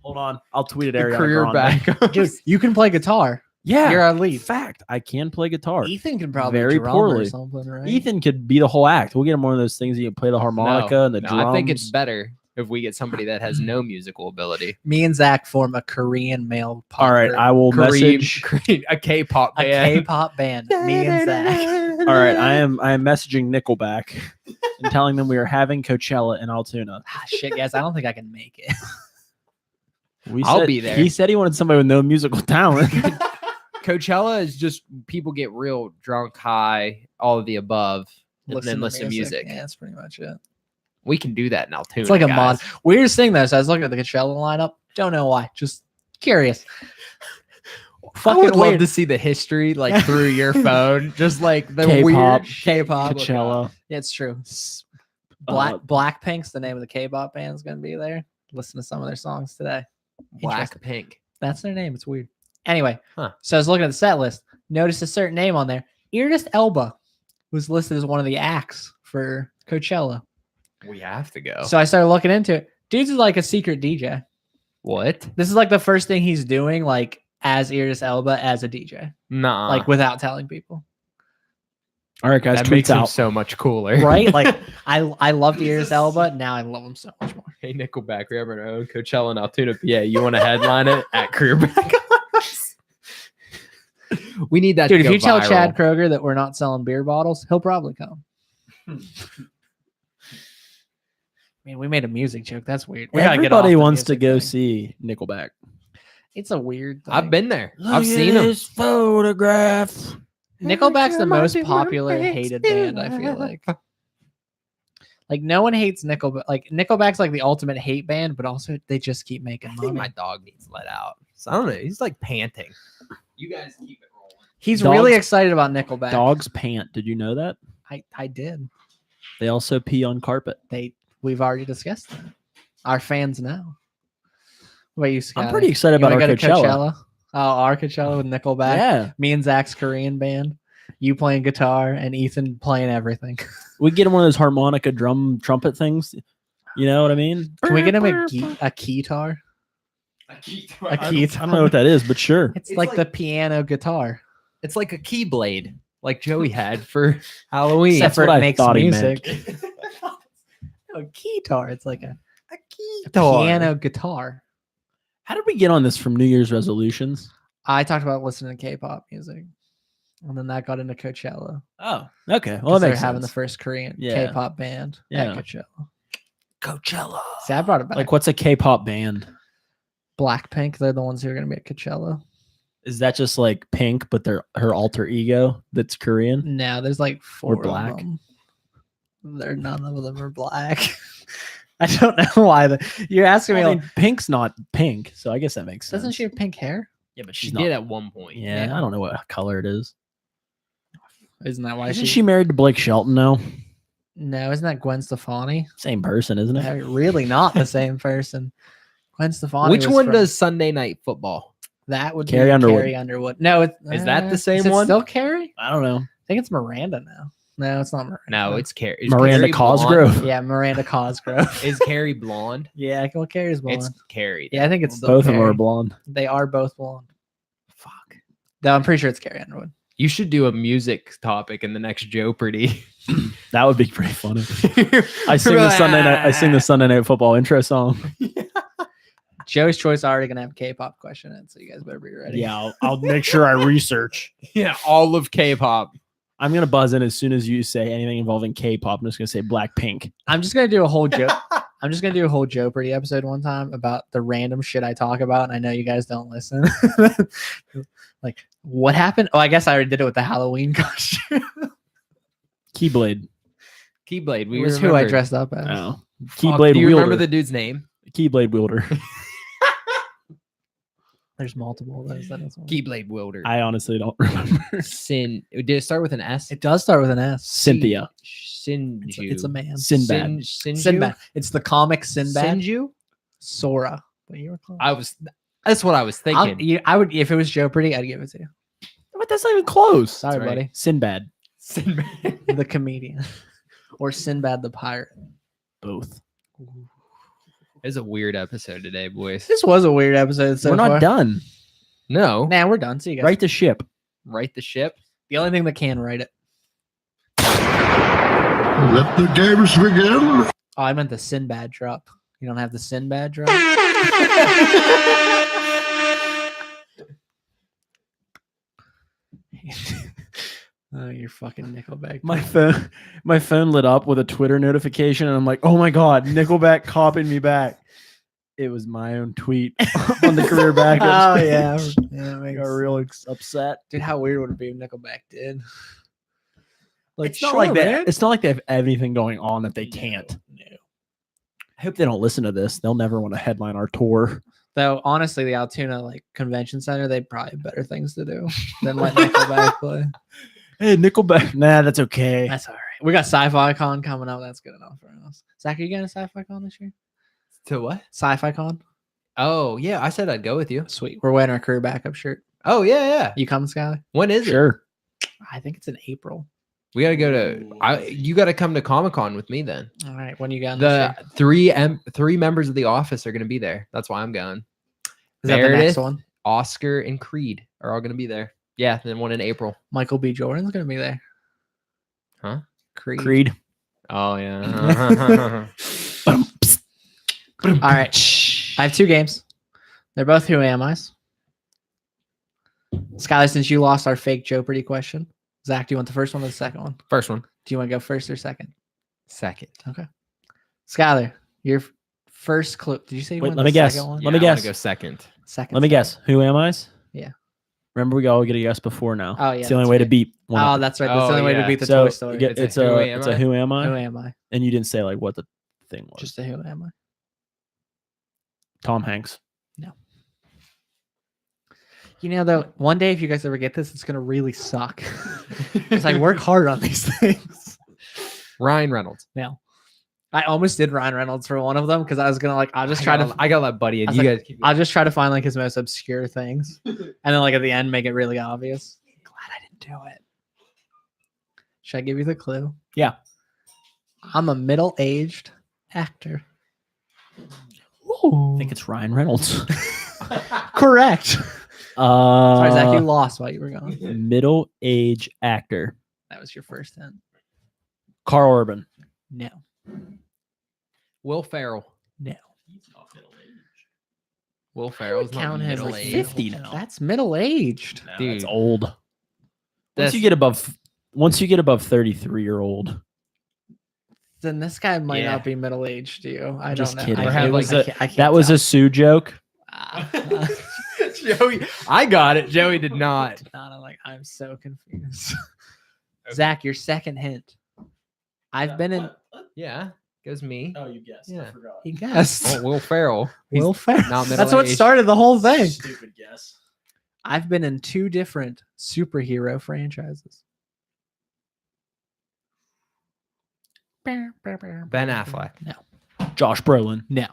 Hold on. I'll tweet it. The Ariana career Grande. back. Dude, you can play guitar. Yeah. You're our lead. Fact. I can play guitar. Ethan can probably Very drum poorly. or something, right? Ethan could be the whole act. We'll get him one of those things you can play the harmonica and the drums. I think it's better if we get somebody that has no musical ability. Me and Zach form a Korean male pop All right. group. I will message. A K-pop a band. K-pop band. Me and Zach. All right. I am messaging Nickelback and telling them we are having Coachella in Altoona. Ah, shit, guys, I don't think I can make it. I'll said- be there. He said he wanted somebody with no musical talent. Coachella is just people get real drunk, high, all of the above, and then listen to music. Yeah, that's pretty much it. We can do that in Altoona. It's like a guys. mod. Weirdest thing though, so I was looking at the Coachella lineup. Don't know why. Just curious. I Fucking would love weird. to see the history like through your phone, just like the K-pop, weird K-pop. Coachella. Yeah, it's true. Uh, Blackpink's the name of the K-pop band's gonna be there. Listen to some of their songs today. Interesting. Blackpink. That's their name. It's weird. Anyway, Huh. so I was looking at the set list. Noticed a certain name on there. Idris Elba was listed as one of the acts for Coachella. We have to go. So I started looking into it. Dude's like a secret DJ. What? This is like the first thing he's doing, like as Idris Elba as a DJ, Nah. like without telling people. All right, guys. that Tweets makes him out. so much cooler. Right? Like I loved Idris Elba. Now I love him so much more. Hey, Nickelback, we have our own Coachella in Altoona. Yeah, you want to headline it at Careerback? We need that. Dude, to if go you tell viral. Chad Kroger that we're not selling beer bottles, he'll probably come. I mean, we made a music joke. That's weird. We gotta get off Everybody the wants to music go thing. see Nickelback. It's a weird thing. I've been there. I've seen him. photograph. Nickelback's the most popular hated band, I feel like. Like no one hates Nickelback. Like Nickelback's like the ultimate hate band, but also they just keep making I think money. my dog needs let out. So I don't know. He's like panting. You guys keep it rolling. He's Dogs- really excited about Nickelback. Dogs pant. Did you know that? I did. They also pee on carpet. We've already discussed that. Our fans know. What about you, Scott? I'm pretty excited You about wanna our go to Coachella. Oh, our Coachella with Nickelback. Yeah, Me and Zach's Korean band. You playing guitar and Ethan playing everything. we get him one of those harmonica drum trumpet things. You know what I mean? Can we get him a keytar? A I keytar. don't know what that is, but sure. It's, It's like, like- the piano guitar. It's like a keyblade, like Joey had for Halloween. Except for what it I makes thought he meant. music. A keytar. It's like a Guitar. piano guitar. How did we get on this from New Year's resolutions? I talked about listening to K-pop music, and then that got into Coachella. Oh, okay. Well, 'Cause that they're makes having sense. the first Korean Yeah. K-pop band Yeah. at Coachella. Coachella. See, I brought it back. Like, what's a K-pop band? Blackpink. They're the ones who are going to be at Coachella. Is that just like Pink, but her alter ego that's Korean? No, there's like 4 of black? them. None of them are black. I don't know why you're asking me. I mean, Pink's not pink, so I guess that makes sense. Doesn't she have pink hair? Yeah, but She she's did not. at one point. Yeah, I don't know what color it is. Isn't that why Isn't she married to Blake Shelton now? No, isn't that Gwen Stefani? Same person, isn't it? They're really not the same person. Gwen Stefani. Which was one from- does Sunday Night Football? that? Would Carrie be Underwood. Carrie Underwood. No, Is that the same is it one? Still Carrie? I don't know. I think it's Miranda now. No, it's not Miranda. No, it's Carrie. Miranda Cosgrove. yeah, Miranda Cosgrove. Is Carrie blonde? yeah, well, Carrie's blonde. It's Carrie. Yeah, I think it's still Both of them Carrie. are blonde. They are both blonde. Fuck. No, I'm pretty sure it's Carrie Underwood. You should do a music topic in the next Jeopardy. That would be pretty funny. I sing the Sunday night. I sing the Sunday Night Football intro song. Joe's Choice already gonna have a K-pop question in it, so you guys better be ready. Yeah, I'll make sure I research. Yeah, all of K-pop. I'm gonna buzz in as soon as you say anything involving K-pop. I'm just gonna say Blackpink. I'm just gonna do a whole Joe. I'm just gonna do a whole Jeopardy episode one time about the random shit I talk about, and I know you guys don't listen. Like, what happened? Oh, I guess I already did it with the Halloween costume. Keyblade. Keyblade. It We was who I remembered. dressed up as. Oh, Fuck, Keyblade do you wielder. remember the dude's name? Keyblade wielder. There's multiple of those. That is one. Keyblade Wilder. I honestly don't remember. Sin. Did it start with an S? It does start with an S. Cynthia. Sinju. It's a man. Sinbad. Sinbad. It's the comic Sinbad. Sinju. Sora. What you were called? That's what I was thinking. I would if it was Jeopardy, I'd give it to you. But that's not even close. Sorry, right. buddy. Sinbad. Sinbad. The comedian, or Sinbad the pirate. Both. It's a weird episode today, boys. This was a weird episode. So We're not far. done. No. Nah, we're done. See you guys. Right the ship. Right the ship. The only thing that can write it. Let the games begin. Oh, I meant the Sinbad drop. You don't have the Sinbad drop. Oh, you're fucking Nickelback. My phone lit up with a Twitter notification, and I'm like, oh my god, Nickelback copping me back. It was my own tweet on the career backups. Oh yeah, yeah. I Makes got real upset. Dude, how weird would it be if Nickelback did? Like, It's it's not sure, like that. man. It's not like they have anything going on that they can't. No. I hope they don't listen to this. They'll never want to headline our tour. Though honestly, the Altoona like convention center, they probably have better things to do than let Nickelback play. Hey, Nickelback. Nah, that's okay. That's all right. We got Sci-Fi Con coming up. That's good enough for us. Zach, are you going to Sci-Fi Con this year? To what? Sci-Fi Con. Oh yeah, I said I'd go with you. Sweet. We're wearing our career backup shirt. Oh yeah. You coming, Skyler? When is it? Sure. I think it's in April. We gotta go to. You gotta come to Comic Con with me then. All right. When you got The three members of the office are gonna be there. That's why I'm going. Is that the next Meredith, one? Oscar and Creed are all gonna be there. Yeah, then one in April. Michael B. Jordan's going to be there. Huh? Creed. Oh yeah. All right. I have 2 games. They're both Who Am I's. Skyler, since you lost our fake Jeopardy question, Zach, do you want the first one or the second one? First one. Do you want to go first or second? Second. Skyler, your first clue. Did you say you Wait, wanted let the me guess. second one? Let me I wanna guess. Go second. Second. Let me guess. Who am I? Yeah. Remember, we all get a guess before now. Oh, yeah, It's the only that's way to right. beat one. Oh, of- that's right. That's the Oh, only way to yeah. beat the so Toy Story. you get- It's a it's who a am it's I? a who am I? Who am I? And you didn't say like what the thing was. Just a Who am I? Tom Hanks. You know, though, one day if you guys ever get this, it's gonna really suck. It's like work hard on these things. Ryan Reynolds. Now, I almost did Ryan Reynolds for one of them because I was gonna like, I'll just try to. I gotta let Buddy in. I was You like, guys. Keep I'll just try to find like his most obscure things, and then like at the end make it really obvious. Glad I didn't do it. Should I give you the clue? Yeah. I'm a middle-aged actor. I think it's Ryan Reynolds. Correct. Sorry, Zach, you Uh, lost while you were gone. middle age actor. That was your first hint. Carl Urban. No, Will Ferrell. no. Will Ferrell's not Count him as middle-aged. 50 now. That's middle-aged. Dude. That's old. Once That's- you get above 33, you're old. Then this guy might Yeah. not be middle-aged to you. I Just don't know. kidding. I Or have, can't- like, I a- can't- I can't That was tell. a Sue joke. Joey, I got it. Joey did not. I'm like, I'm so confused. Zach, your second hint. I've been in. Yeah, goes me. Oh, you guessed. Yeah. I forgot. He guessed. Oh, Will Ferrell. He's Will Ferrell. not That's what middle-aged. started the whole thing. Stupid guess. I've been in 2 different superhero franchises. Ben Affleck. No. Josh Brolin. No.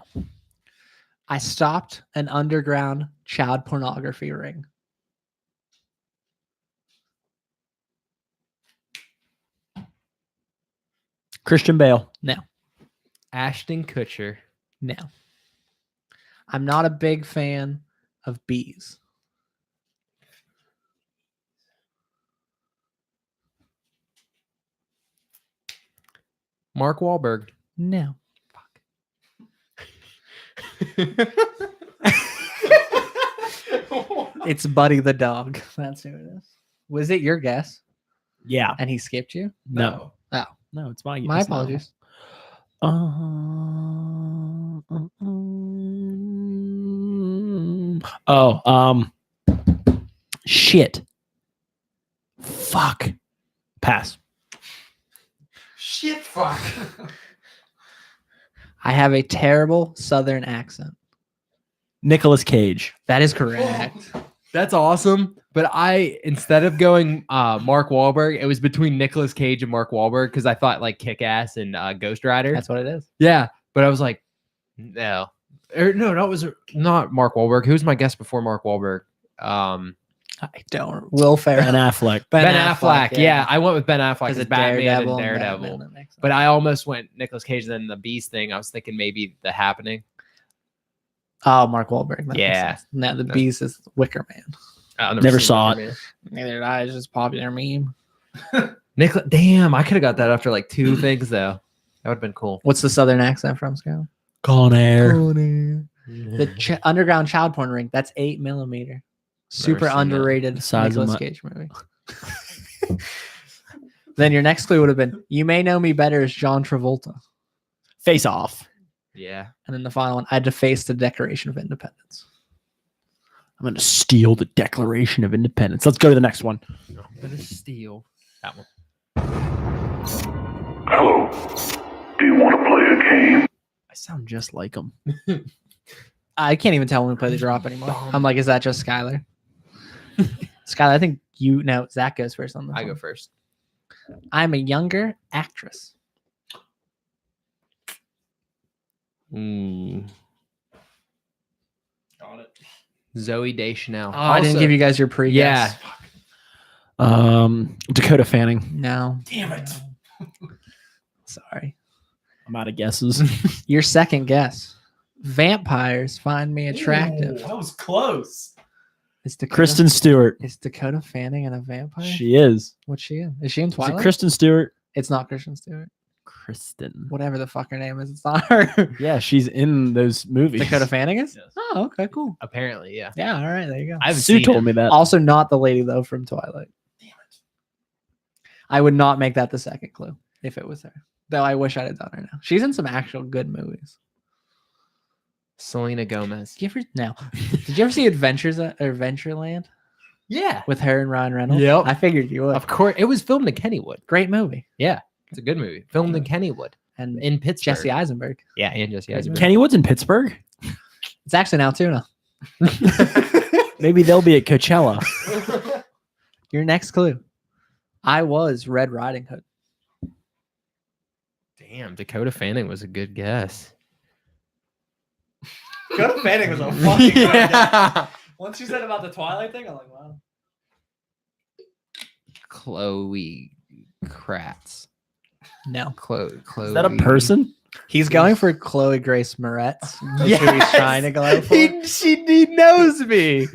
I stopped an underground child pornography ring. Christian Bale. No. Ashton Kutcher. No. I'm not a big fan of bees. Mark Wahlberg. No. It's Buddy the dog. That's who it is. Was it your guess? Yeah. And he skipped you? No. Oh. No, it's my guess. My now. apologies. Shit. Fuck. Pass. Shit, fuck. I have a terrible southern accent. Nicolas Cage. That is correct. That's awesome. But instead of going Mark Wahlberg, it was between Nicolas Cage and Mark Wahlberg because I thought like Kick Ass and Ghost Rider. That's what it is. Yeah, but I was like, no. No, it was not Mark Wahlberg. Who's my guest before Mark Wahlberg? I don't. Will Ferrell. Ben Affleck. Ben Affleck. Yeah, I went with Ben Affleck As as a Batman and Daredevil. Daredevil. That makes sense. But I almost went Nicolas Cage and then the Beast thing. I was thinking maybe The Happening. Oh, Mark Wahlberg. That makes Yeah. sense. No, the Beast is Wicker Man. I've Never seen saw Man. Neither did I. It's just a popular meme. Damn, I could have got that after like 2 things though. That would have been cool. What's the southern accent from, Scott? Con Air. The underground child porn ring. That's 8 millimeter. Super seen that. underrated Size of Nicolas my- Cage movie. Then your next clue would have been, you may know me better as John Travolta. Face Off. Yeah. And then the final one, I defaced the Declaration of Independence. I'm going to steal the Declaration of Independence. Let's go to the next one. I'm gonna steal that one. Hello. Do you want to play a game? I sound just like him. I can't even tell when we play the drop anymore. I'm like, is that just Skylar? Skylar, I think you know Zach goes first on this. I go one. first. I'm a younger actress. Got it. Zoe Deschanel. Oh, I didn't give you guys your pre. Yeah. Dakota Fanning. No. Damn it. Sorry. I'm out of guesses. Your second guess. Vampires find me attractive. that was close. Is Dakota, Kristen Stewart. Is Dakota Fanning and a vampire? She is. What's she in? Is she in Is it Twilight? Kristen Stewart? It's not Kristen Stewart. Kristen. Whatever the fuck her name is, it's not her. Yeah, she's in those movies. Dakota Fanning is? Yes. Oh, okay, cool. Apparently, yeah. Yeah, all right, there you go. I haven't Sue seen told it. me that. Also, not the lady though from Twilight. Damn it! I would not make that the second clue if it was her. Though I wish I'd have done her now. She's in some actual good movies. Selena Gomez. Did you ever Did you ever see Adventureland Yeah. with her and Ryan Reynolds? Yep. I figured you would. Of course. It was filmed in Kennywood. Great movie. Yeah. It's a good movie. Filmed in Kennywood. And In Pittsburgh. Jesse Eisenberg. Yeah, and Jesse Great Eisenberg. Kennywood's in Pittsburgh. It's actually in Altoona. Maybe they'll be at Coachella. Your next clue. I was Red Riding Hood. Damn, Dakota Fanning was a good guess. Dakota Fanning was a Yeah. Once you said about the Twilight thing, I'm like, wow. Chloe Kratz. No. Chloe. Is that a person? He's going for Chloe Grace Moretz. That's who he's trying to go for. He knows me.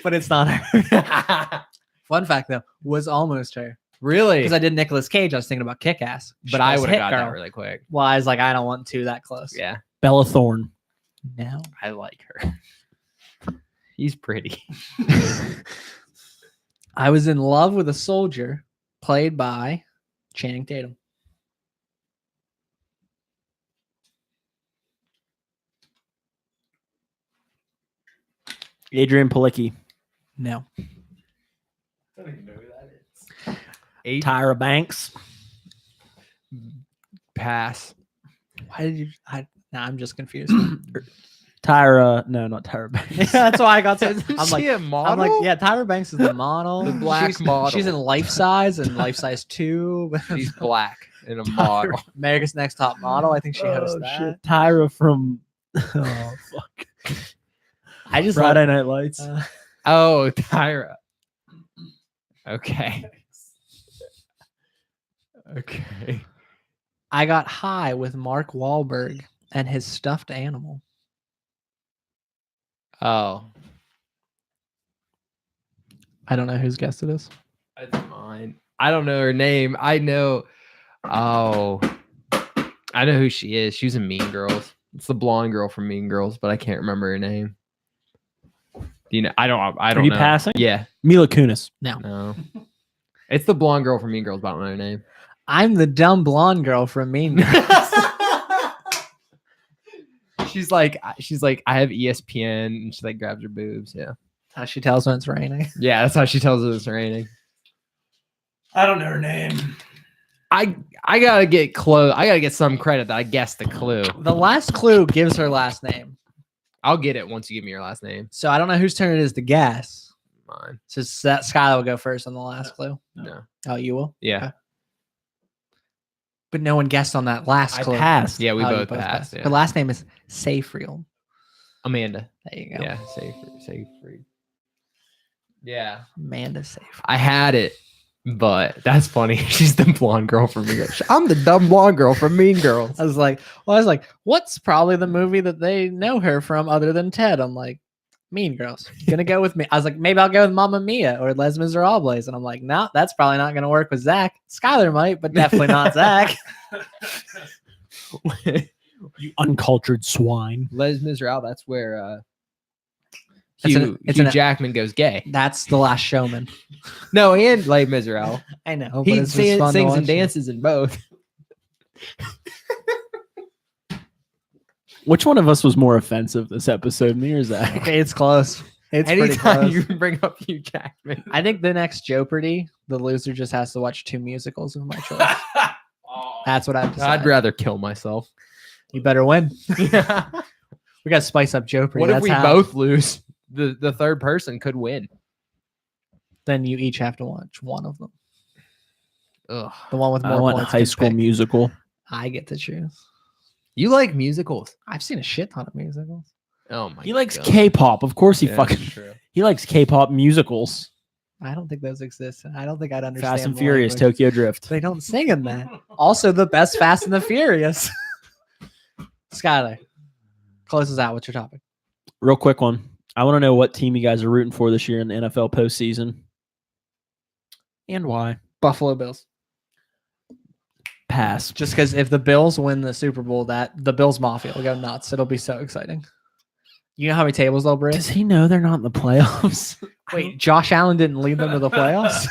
But it's not her. Fun fact though, was almost her. Really? Because I did Nicolas Cage, I was thinking about Kick Ass. But I would have got that really quick. Well, I was like, I don't want two that close. Yeah. Bella Thorne. No. I like her. He's pretty. I was in love with a soldier played by Channing Tatum. Adrian Palicki. No. Tyra Banks. Pass. Why did you? I'm just confused. Tyra. No, not Tyra Banks. That's why I got to. Isn't I'm like, she a I'm model? like, yeah, Tyra Banks is the model. The black she's, model. She's in Life Size and Life Size 2. She's black and a model. America's Next Top Model. I think she hosts that. Shit. Tyra from. Oh fuck. I just Friday Night Lights. Oh, Tyra. Okay. Okay. I got high with Mark Wahlberg and his stuffed animal. Oh, I don't know whose guess it is. that's mine. I don't know her name. I know. Oh, I know who she is. She was in Mean Girls. It's the blonde girl from Mean Girls, but I can't remember her name. Do you know? I don't. I don't Are you know. passing? Yeah. Mila Kunis. No. It's the blonde girl from Mean Girls, but I don't know her name. I'm the dumb blonde girl from Mean Girls. She's like, I have ESPN, and she like grabs her boobs. Yeah. How she tells when it's raining. Yeah, that's how she tells us it's raining. I don't know her name. I gotta get close. I gotta get some credit that I guessed the clue. The last clue gives her last name. I'll get it once you give me your last name. So I don't know whose turn it is to guess. Mine. So that Skylar will go first on the last clue. No. Oh, you will? Yeah. Okay. But no one guessed on that last I clue. passed. Yeah, we Oh, you both passed. Yeah. Her last name is Seyfried. Amanda. There you go. Yeah, safe free. Yeah. Amanda Seyfried. I had it, but that's funny. She's the blonde girl from Mean Girls. I'm the dumb blonde girl from Mean Girls. I was like, what's probably the movie that they know her from other than Ted? I'm like, Mean Girls. Gonna go with me. I was like, maybe I'll go with Mamma Mia or Les Miserables. And I'm like, no, that's probably not gonna work with Zach. Skylar might, but definitely not Zach. You uncultured swine. Les Miserables. That's where It's Hugh an- Jackman goes gay. That's The Last Showman. No, and Les Miserables. I know. but He it's just fun to sings watch and dances in both. Which one of us was more offensive this episode, me or Zach? Okay, it's close. It's pretty Anytime close. you bring up Hugh Jackman. I think the next Jeopardy, the loser just has to watch 2 musicals of my choice. That's what I've decided. I'd rather kill myself. You better win. We got to spice up Jeopardy. What if That's we how. both lose? The third person could win. Then you each have to watch one of them. Ugh. The one with I more went points. High gets School picked. Musical. I get to choose. You like musicals? I've seen a shit ton of musicals. Oh my! He likes God. K-pop. Of course, he Yeah, fucking. that's true. He likes K-pop musicals. I don't think those exist. I don't think I'd understand. Fast and the Furious, language. Tokyo Drift. They don't sing in that. Also, the best Fast and the Furious. Skylar, close us out. What's your topic? Real quick one. I want to know what team you guys are rooting for this year in the NFL postseason, and why. Buffalo Bills. Pass. Just because if the Bills win the Super Bowl, that the Bills Mafia will go nuts. It'll be so exciting. You know how many tables they'll break? Does he know they're not in the playoffs? Wait, Josh Allen didn't lead them to the playoffs?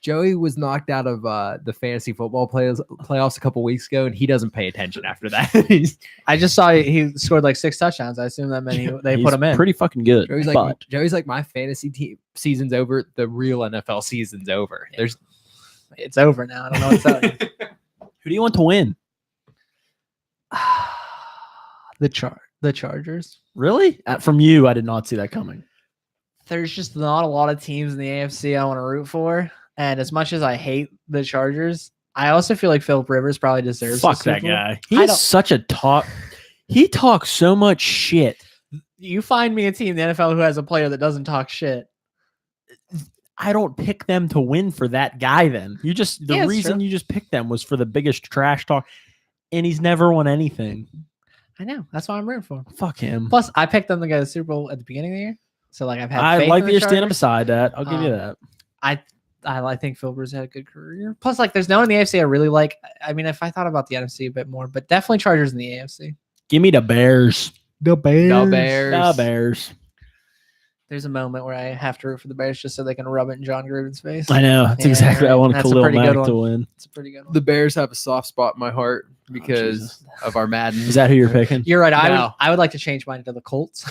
Joey was knocked out of the fantasy football playoffs a couple weeks ago, and he doesn't pay attention after that. I just saw he scored like 6 touchdowns. I assume that meant they He's put him in. Pretty fucking good. Joey's like my fantasy team season's over. The real NFL season's over. Yeah. There's It's over now. I don't know what to tell you. Who do you want to win? The Chargers. Really? From you, I did not see that coming. There's just not a lot of teams in the AFC I want to root for. And as much as I hate the Chargers, I also feel like Philip Rivers probably deserves Fuck the Super that Bowl. guy. I He's don't- such a talk. He talks so much shit. You find me a team in the NFL who has a player that doesn't talk shit. I don't pick them to win for that guy. Then the Yeah, it's reason true. you just picked them was for the biggest trash talk, and he's never won anything. I know. That's what I'm rooting for. Fuck him. Plus, I picked them to go to the Super Bowl at the beginning of the year. So, like, I've had I faith like in that the you're standing Chargers. beside that. I'll give you that. I think Phil Rivers had a good career. Plus, like, there's no one in the AFC I really like. I mean, if I thought about the NFC a bit more, but definitely Chargers in the AFC. Give me the Bears. The Bears. the Bears. The Bears. There's a moment where I have to root for the Bears just so they can rub it in John Gruden's face. I know. That's Yeah, exactly. I right. want That's a Khalil pretty good Mack to one. win. It's a pretty good one. The Bears have a soft spot in my heart because Jesus. of our Madden. Is that who you're picking? You're right. No. I would like to change mine to the Colts.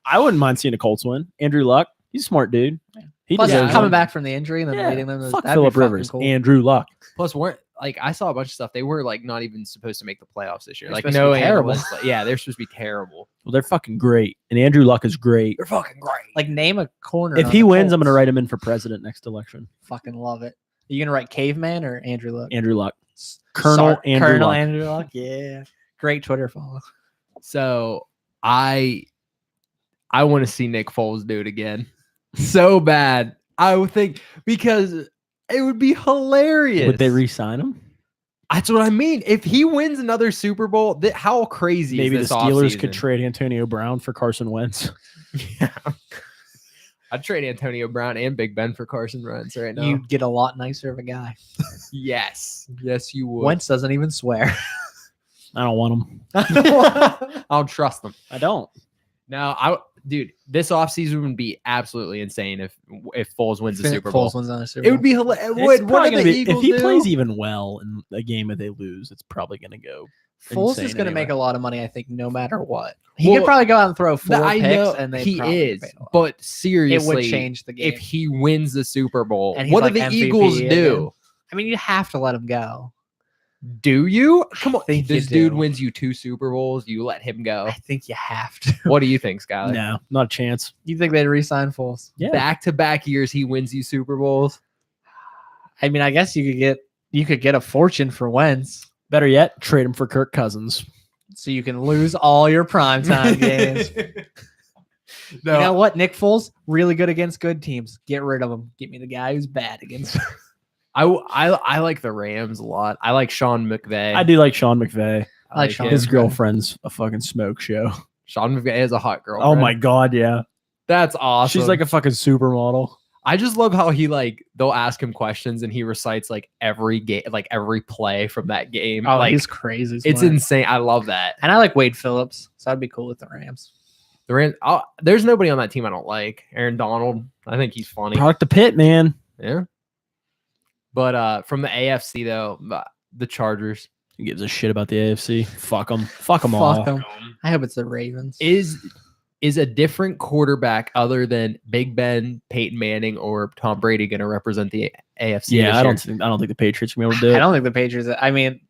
I I wouldn't mind seeing a Colts win. Andrew Luck, he's a smart dude. He Plus, deserves coming one. back from the injury and then Yeah, leading them. fuck that'd be Philip fucking Rivers. cool. Andrew Luck. Plus, weren't like I saw a bunch of stuff. They were like not even supposed to make the playoffs this year. They're Like supposed to no be terrible. analysts. Yeah, they're supposed to be terrible. Well, they're fucking great, and Andrew Luck is great. They're fucking great. Like name a corner. If on he the wins, I'm Colts. gonna write him in for president next election. Fucking love it. Are you gonna write Caveman or Andrew Luck? Andrew Luck. Colonel Andrew Colonel Luck. Andrew Luck. Yeah. Great Twitter follow. So I want to see Nick Foles do it again, so bad. I would think because it would be hilarious. Would they re-sign him? That's what I mean. If he wins another Super Bowl, how crazy Maybe the is this Steelers could offseason? trade Antonio Brown for Carson Wentz. Yeah. I'd trade Antonio Brown and Big Ben for Carson Wentz right now. You'd get a lot nicer of a guy. Yes, you would. Wentz doesn't even swear. I don't want him. I don't trust them. I don't. No, dude, this offseason would be absolutely insane if Foles wins the Super Bowl. Foles wins on a Super It would Bowl. be hilarious. It's What probably do gonna the be- Eagles if he do? plays even well in a game that they lose, it's probably going to go. Foles insane is going to anyway. make a lot of money, I think, no matter what. He Well, could probably go out and throw 4 I picks, know and they he probably is, pay a lot. but It seriously, would change the game. if he wins the Super Bowl. And he's What do like the MVP Eagles do? again. I mean, you have to let him go. Do you? Come on, think you this dude do. wins you 2 Super Bowls. You let him go. I think you have to. What do you think, Skyler? No, not a chance. You think they'd re-sign Foles? Yeah. Back-to-back years, he wins you Super Bowls. I mean, I guess you could get a fortune for Wentz, Better yet, trade him for Kirk Cousins. so you can lose all your primetime games. No, You know what? Nick Foles, really good against good teams. Get rid of him. Get me the guy who's bad against. I like the Rams a lot. I like Sean McVay. I do like Sean McVay. I like Sean him. His McVay. girlfriend's a fucking smoke show. Sean McVay is a hot girl. Oh my god, yeah. That's awesome. She's like a fucking supermodel. I just love how he they'll ask him questions and he recites like every game, like every play from that game. Oh, like he's crazy. it's smart. insane. I love that. And I like Wade Phillips, so I'd be cool with the Rams. The Rams, there's nobody on that team I don't like. Aaron Donald, I think he's funny. Product of Pitt, man. Yeah. But from the AFC though, the Chargers Who gives a shit about the AFC? Fuck them. Fuck them all. Fuck 'em. I hope it's the Ravens. is a different quarterback other than Big Ben, Peyton Manning, or Tom Brady going to represent the AFC? Yeah, this I year? don't think the Patriots will be able to do I it. don't think the Patriots. I mean,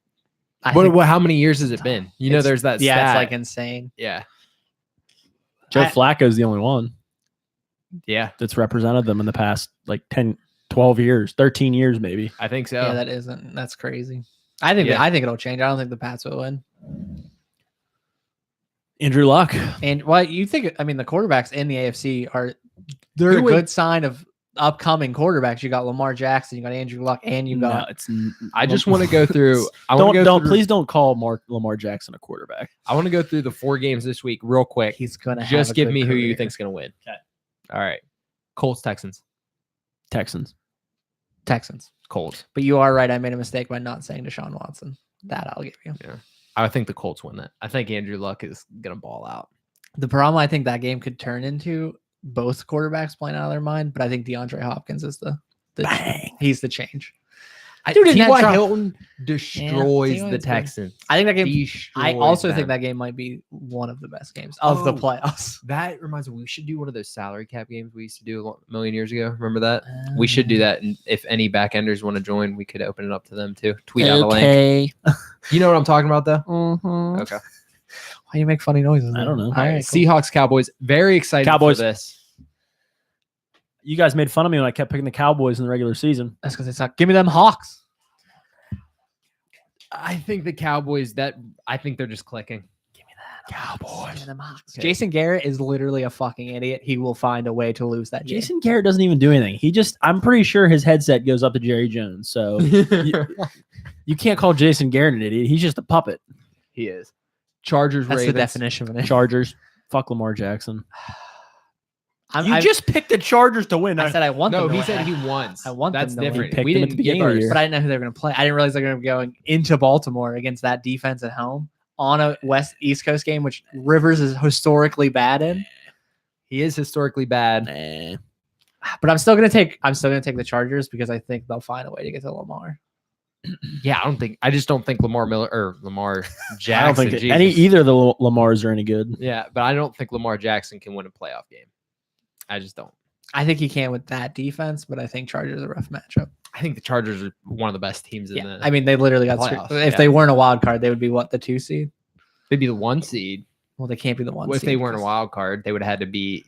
I What, think- how many years has it been? You know, It's- there's that. yeah, stat. it's like insane. yeah, Joe I- Flacco's the only one yeah. that's represented them in the past like 10, 12 years, 13 years maybe. I think so. Yeah, that's crazy. I think Yeah. I think it'll change. I don't think the Pats will win. Andrew Luck. And what you think? I mean, the quarterbacks in the AFC they're Who a would- good sign of upcoming quarterbacks. You got Lamar Jackson, you got Andrew Luck, and you No, got it's I just want to go through. I want to go through, please don't call Lamar Jackson a quarterback. I want to go through the 4 games this week real quick. he's gonna have Just a give good me who you career. think's going to win. Okay. All right. Colts, Texans. Texans. Texans. Colts. But you are right. I made a mistake by not saying Deshaun Watson. That I'll give you. I think the Colts win that. I think Andrew Luck is going to ball out. The problem I think that game could turn into both quarterbacks playing out of their mind, but I think DeAndre Hopkins is the Bang. he's the change. Dude, in that T.Y. drop- Hilton destroys T.Y. the is good. Texans. I think that game. I Destroys also them. think that game might be one of the best games of the Oh. playoffs. That reminds me, we should do one of those salary cap games we used to do a million years ago. Remember that? We should do that. And if any backenders want to join, we could open it up to them too. Tweet out a link. You know what I'm talking about, though? Mhm. Okay. Why you make funny noises? I don't know. All All right. right, cool. Seahawks, Cowboys. Very excited Cowboys. for this. You guys made fun of me when I kept picking the Cowboys in the regular season. That's because it's not. Give me them Hawks. I think the Cowboys, I think they're just clicking. Give me that Cowboys. Give me them Hawks. Okay. Jason Garrett is literally a fucking idiot. He will find a way to lose that game. Jason Garrett doesn't even do anything. I'm pretty sure his headset goes up to Jerry Jones. So you can't call Jason Garrett an idiot. He's just a puppet. He is. Chargers, That's Ravens. the definition of an idiot. Chargers. Fuck Lamar Jackson. I just picked the Chargers to win. I said I want No, them. to he win. said he wants. I want That's them to win. different. He picked We them at didn't the beginning give of the ours. year. but I didn't know who they were going to play. I didn't realize they were going to be going into Baltimore against that defense at home on a East Coast game, which Rivers is historically bad in. He is historically bad. But I'm still going to take the Chargers because I think they'll find a way to get to Lamar. Yeah, I just don't think Lamar Miller or Lamar I don't Jackson. think Jesus. either of the Lamars are any good. Yeah, but I don't think Lamar Jackson can win a playoff game. I just don't. I think he can with that defense, but I think Chargers are a rough matchup. I think the Chargers are one of the best teams in Yeah, the. I mean they literally got playoffs, screwed. If yeah. they weren't a wild card, they would be what, the 2 seed? they'd be the 1 seed. Well, they can't be the 1 Well, if seed. they weren't a because- wild card, they would have had to be.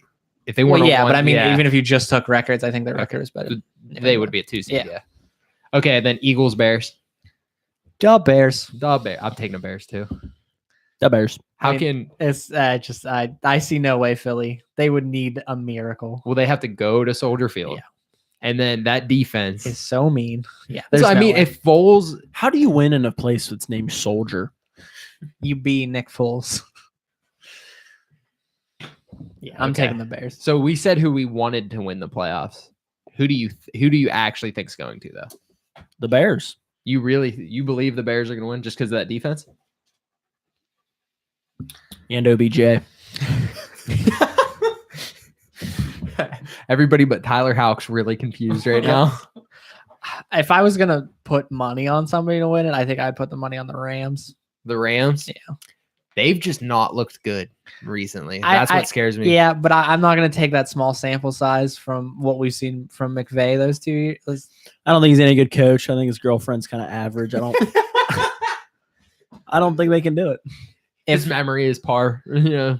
If they Well, weren't, yeah, but I mean, yeah, even if you just took records, I think their Okay. record is better. they would be a 2 seed. Yeah. Yeah. Okay, then Eagles Bears. Go Bears. The Bear. I'm taking the Bears too. The Bears. How mean, can? It's just I see no way Philly. They would need a miracle. Well, they have to go to Soldier Field, Yeah. and then that defense. It's so mean. Yeah. So there's I no mean, way. if Foles, How do you win in a place that's named Soldier? you be Nick Foles. Yeah, I'm Okay. taking the Bears. so we said who we wanted to win the playoffs. Who do you actually think's going to though? The Bears. You believe the Bears are going to win just because of that defense? And OBJ. Everybody but Tyler Houck's really confused right now. If I was gonna put money on somebody to win it, I think I'd put the money on the Rams. The Rams, Yeah. they've just not looked good recently. I- That's what scares me. Yeah, but I'm not gonna take that small sample size from what we've seen from McVay those 2 years. I don't think he's any good coach. I think his girlfriend's kind of average. I don't think they can do it. His memory is par. Yeah.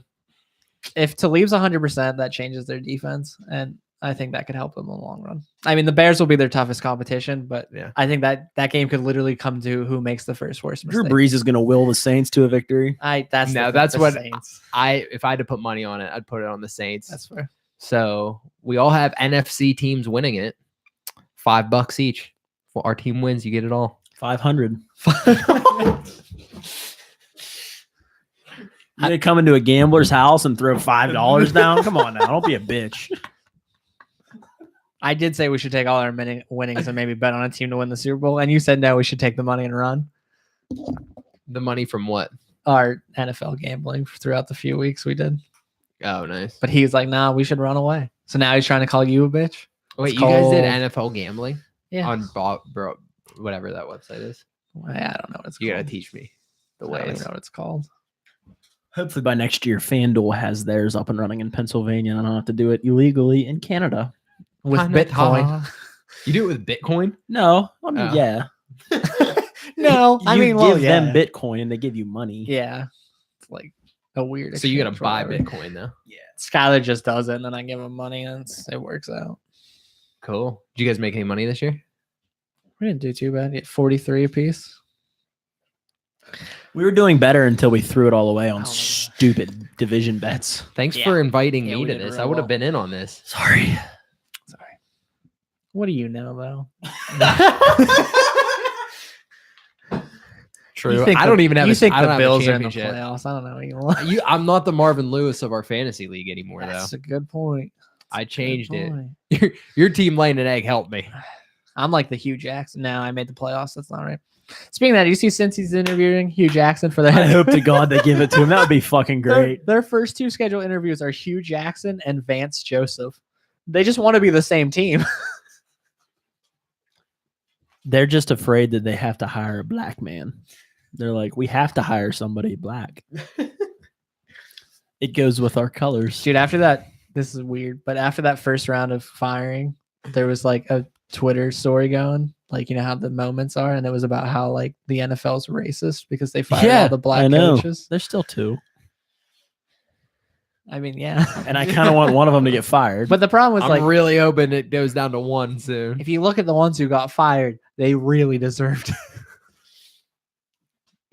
If Talib's 100%, that changes their defense, and I think that could help them in the long run. I mean, the Bears will be their toughest competition, but Yeah. I think that game could literally come to who makes the first worst Drew mistake. Brees is going to will the Saints to a victory. That's what Saints. if I had to put money on it, I'd put it on the Saints. That's fair. So we all have NFC teams winning it. $5 each. Well, our team wins, you get it all. 500. You gonna come into a gambler's house and throw $5 down? Come on now, don't be a bitch. I did say we should take all our winnings and maybe bet on a team to win the Super Bowl, and you said no, we should take the money and run. The money from what? Our NFL gambling throughout the few weeks we did, Oh, nice. but he's like, "Nah, we should run away." So now he's trying to call you a bitch. Wait, It's you guys did called- NFL gambling Yeah, on bro, whatever that website is. I don't know what it's You called. gotta teach me the I don't even ways. know what it's called. Hopefully by next year, FanDuel has theirs up and running in Pennsylvania, and I don't have to do it illegally in Canada. With Bitcoin. You do it with Bitcoin? No, I mean, Oh. yeah. No, I You mean, well, give yeah. them Bitcoin and they give you money. Yeah, it's like a weird. So you gotta exchange or buy whatever. Bitcoin though. Skylar just does it, and then I give him money, and it works out. Cool. Did you guys make any money this year? We didn't do too bad. Get 43 apiece. We were doing better until we threw it all away on Oh, man. stupid division bets. Thanks Yeah. for inviting Yeah, me we to did this. real I would have well. been in on this. Sorry. Sorry. What do you know, though? True. You think I don't even have. You a, think I don't the have Bills a are in the championship. playoffs? I don't know anymore. I'm not the Marvin Lewis of our fantasy league anymore, That's though. a good point. I That's a good changed it. point. Your team laying an egg helped me. I'm like the Hugh Jackson. Now I made the playoffs. That's not right. Speaking of that, do you see Cincy's interviewing Hugh Jackson for their I hope to God they give it to him. That would be fucking great. Their first two scheduled interviews are Hugh Jackson and Vance Joseph. They just want to be the same team. They're just afraid that they have to hire a black man. They're like, we have to hire somebody black. It goes with our colors. Dude, after that, this is weird, but after that first round of firing, there was like a Twitter story going, like, you know how the moments are, and it was about how like the NFL's racist because they fired all the black I know. coaches. There's still two. I mean, yeah. And I kind of want one of them to get fired. But the problem was I'm like, really hoping it goes down to one soon. if you look at the ones who got fired, they really deserved it.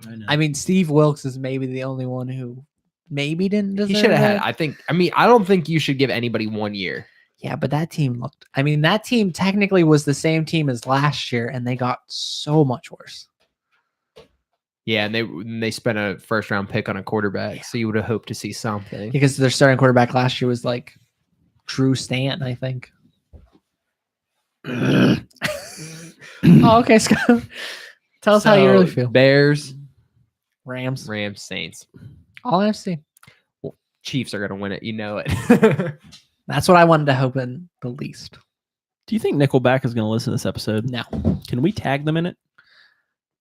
I know. I mean, Steve Wilkes is maybe the only one who maybe didn't deserve He should have had. it. I don't think you should give anybody 1 year. Yeah, but that team looked. I mean, that team technically was the same team as last year, and they got so much worse. Yeah, and they spent a first round pick on a quarterback, so you would have hoped to see something. Because their starting quarterback last year was like Drew Stanton, I think. Oh, okay, Scott. Tell us how you really So, feel. Bears, Rams. Rams, Saints, All NFC. Chiefs are gonna win it. You know it. That's what I wanted to hope in the least. Do you think Nickelback is going to listen to this episode? No. Can we tag them in it?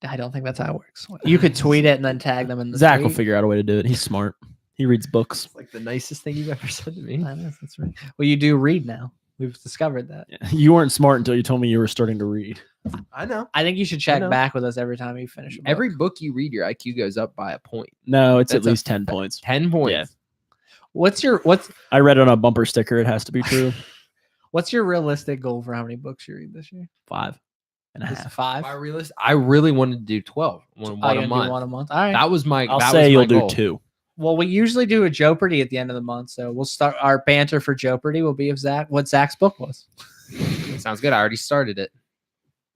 I don't think that's how it works. You could tweet it and then tag them in the Zach will tweet. figure out a way to do it. He's smart. He reads books. It's like the nicest thing you've ever said to me. I know, that's right. Well, you do read now. We've discovered that. You weren't smart until you told me you were starting to read. I know. I think you should check know. back with us every time you finish a book. Every book you read, your IQ goes up by a point. No, it's That's at a least 10 points. 10 points. Yeah. What's I read it on a bumper sticker. It has to be true. what's your realistic goal for how many books you read this year? 5 and a Just half. 5. I really wanted to do 12. One, Oh, one you're a gonna do month. one a month. All right. That was my. I'll that say was you'll my do goal. 2. Well, we usually do a Jeopardy at the end of the month, so we'll start our banter for Jeopardy. Will be what Zach's book was. Sounds good. I already started it.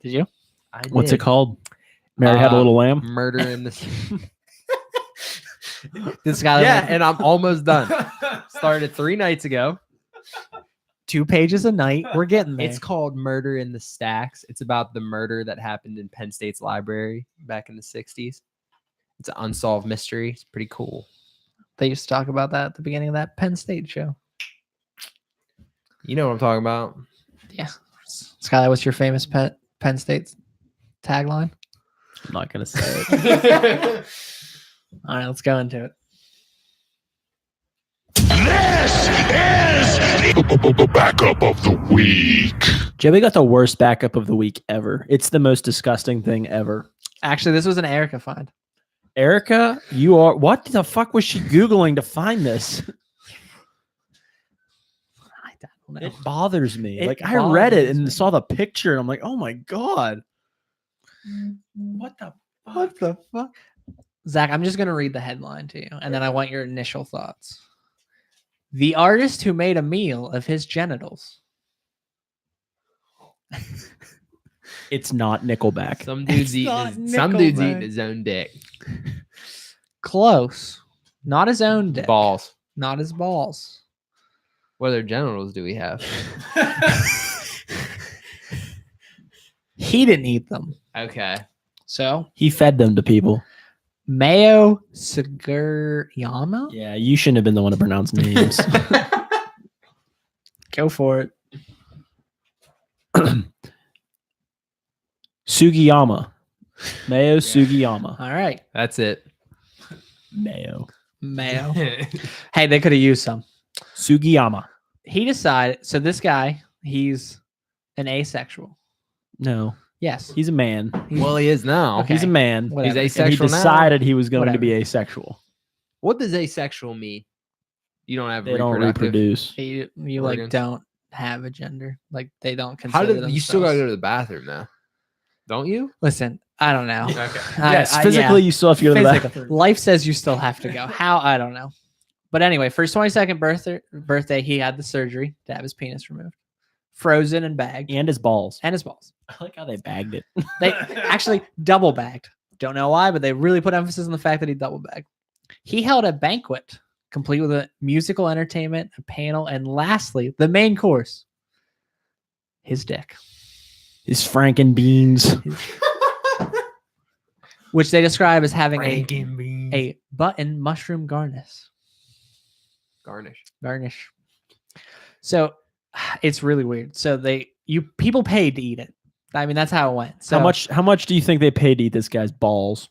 Did you? What's it called? Mary Had a Little Lamb? Murder in the. This guy. Yeah, and I'm almost done. Started 3 nights ago. 2 pages a night. We're getting there. It's called Murder in the Stacks. It's about the murder that happened in Penn State's library back in the 60s. It's an unsolved mystery. It's pretty cool. They used to talk about that at the beginning of that Penn State show. You know what I'm talking about. Yeah. Skylar, what's your famous Penn State tagline? I'm not going to say it. All right, let's go into it. This is the backup of the week. Joey got the worst backup of the week ever. It's the most disgusting thing ever. Actually, this was an Erica find. Erica, you are. What the fuck was she Googling to find this? I don't know. It bothers me. It Like, I read it bothers and me. saw the picture and I'm like, oh my God. What the fuck? What the fuck? Zach, I'm just going to read the headline to you, and then I want your initial thoughts. The artist who made a meal of his genitals. It's not Nickelback. Some dude's not some dude's Nickelback. eating his own dick. Close. Not his own dick. Balls. Not his balls. What other genitals do we have? He didn't eat them. Okay. So, He fed them to people. Mayo Sugiyama? Yeah, you shouldn't have been the one to pronounce names. Go for it. Sugiyama. Mayo Sugiyama. All right. That's it. Mayo. Mayo. Hey, they could have used some. Sugiyama. He decided. So this guy, he's an asexual. No, Yes. he's a man. Well, he is now. Okay. He's a man. Whatever. He's And he asexual now. decided he was going to Whatever. be asexual. What does asexual mean? You don't have They don't reproductive. reproduce. You like Organs. don't have a gender. Like they don't consider How did you still gotta themselves- go to the bathroom though? Don't you? Listen, I don't know. Okay. Yes, physically you still have to go to the Physical. bathroom. Life says you still have to go. How? I don't know. But anyway, for his 22nd birthday, he had the surgery to have his penis removed, frozen and bagged, And his balls. and his balls. I like how they bagged it. They actually double bagged. Don't know why, but they really put emphasis on the fact that he double bagged. He held a banquet complete with a musical entertainment, a panel, and lastly, the main course, his dick, His Franken beans. which they describe as having a button mushroom garnish. Garnish. So it's really weird. So people paid to eat it. I mean, that's how it went. So How much do you think they paid to eat this guy's balls?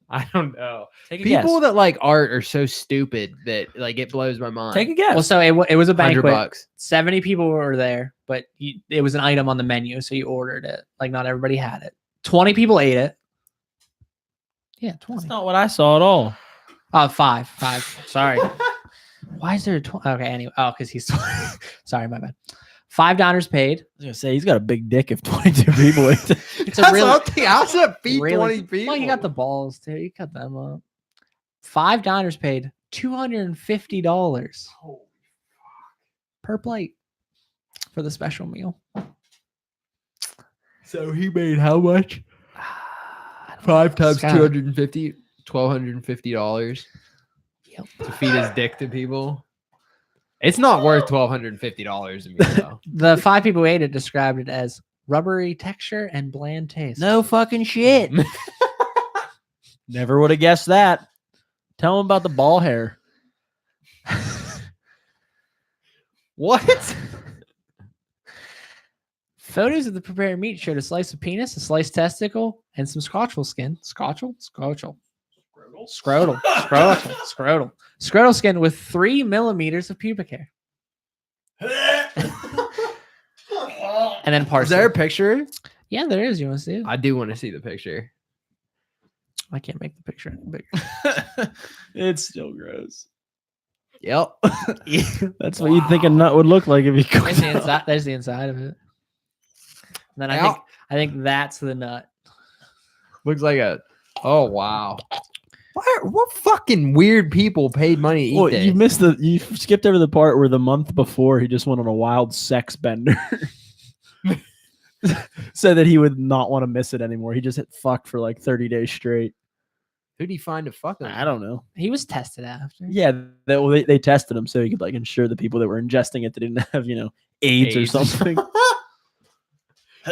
I don't know. Take a People guess. that like art are so stupid that like it blows my mind. Take a guess. Well, so it was a banquet. $100. 70 people were there, but it was an item on the menu, so you ordered it. Like not everybody had it. 20 people ate it. Yeah, 20. That's not what I saw at all. Oh, five. Sorry. Why is there a 20? Okay, anyway. Oh, because he's sorry, my bad. $5 paid. I was gonna say he's got a big dick if 22 people ate it. It's a really, How's that feed really 20 people? Well, you got the balls too. You cut them up. $5 paid. $250 per plate for the special meal. So he made how much? I don't 5 know. times It's kinda- 250, $1,250 Yep. to feed his dick to people. It's not worth $1,250 to me though. The 5 people who ate it described it as rubbery texture and bland taste. No fucking shit. Never would have guessed that. Tell him about the ball hair. What? Photos of the prepared meat showed a slice of penis, a sliced testicle, and some scrotchel skin. Scrotchel. Scrotal skin with 3 millimeters of pubic hair. And then Is parsley. there a picture? Yeah, there is. You want to see it? I do want to see the picture. I can't make the picture any bigger. It's still gross. Yep. That's what you'd think a nut would look like if you cooked There's the it. inside. There's the inside of it. And then Ow. I think that's the nut. Looks like a. Oh wow. What fucking weird people paid money to eat Well, this? you skipped over the part where the month before he just went on a wild sex bender. Said that he would not want to miss it anymore. He just hit fucked for like 30 days straight. Who'd he find to fuck him? I don't know. He was tested after. Yeah, they tested him so he could like ensure the people that were ingesting it that didn't have, AIDS or AIDS. something.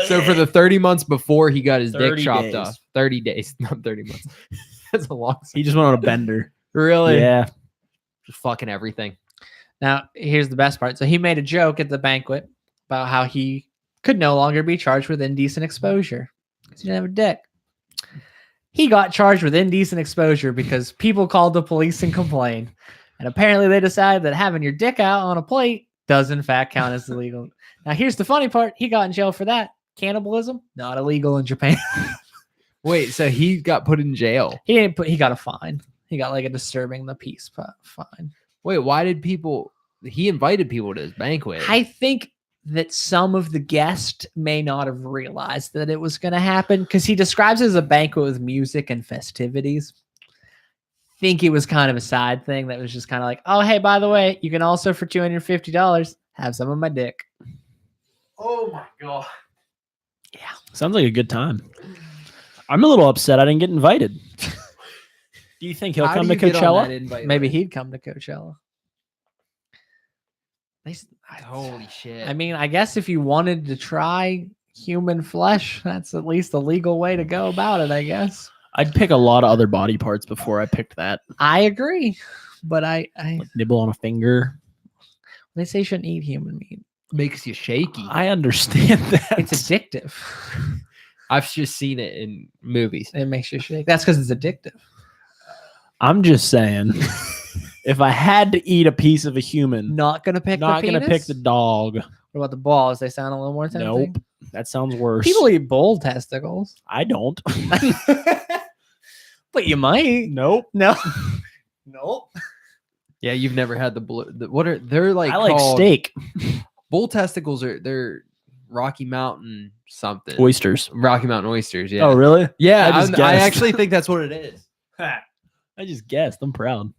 So for the 30 months before he got his dick 30 chopped days. off, 30 days, not 30 months. That's a long. He just went on a bender. Really? Yeah. Just fucking everything. Now, here's the best part. So he made a joke at the banquet about how he could no longer be charged with indecent exposure because he didn't have a dick. He got charged with indecent exposure because people called the police and complained. And apparently they decided that having your dick out on a plate does in fact count as illegal. Now, here's the funny part. He got in jail for that. Cannibalism, not illegal in Japan. Wait, so he got put in jail? He got a fine. He got like a disturbing the peace fine. Wait, why did people? He invited people to his banquet. I think that some of the guests may not have realized that it was going to happen because he describes it as a banquet with music and festivities. Think it was kind of a side thing that was just kind of like, oh, hey, by the way, you can also for $250 have some of my dick. Oh my god. Sounds like a good time. I'm a little upset I didn't get invited. Do you think he'll How come do to you get on Coachella? that invite Maybe list? he'd come to Coachella. Holy shit. I mean, I guess if you wanted to try human flesh, that's at least a legal way to go about it, I guess. I'd pick a lot of other body parts before I picked that. I agree. But I Like nibble on a finger. they say you shouldn't eat human meat. makes you shaky. I understand that. It's addictive. I've just seen it in movies. It makes you shake. That's because it's addictive. I'm just saying, if I had to eat a piece of a human, Not gonna pick not the gonna penis? pick the dog. What about the balls? They sound a little more tempting. Nope, that sounds worse. People eat bull testicles. I don't. But you might. Nope. No. Nope. Yeah, you've never had they're like I like called- steak. Bull testicles they're Rocky Mountain something. Oysters. Rocky Mountain oysters, yeah. Oh, really? Yeah, I just I guessed. actually think that's what it is. I just guessed. I'm proud.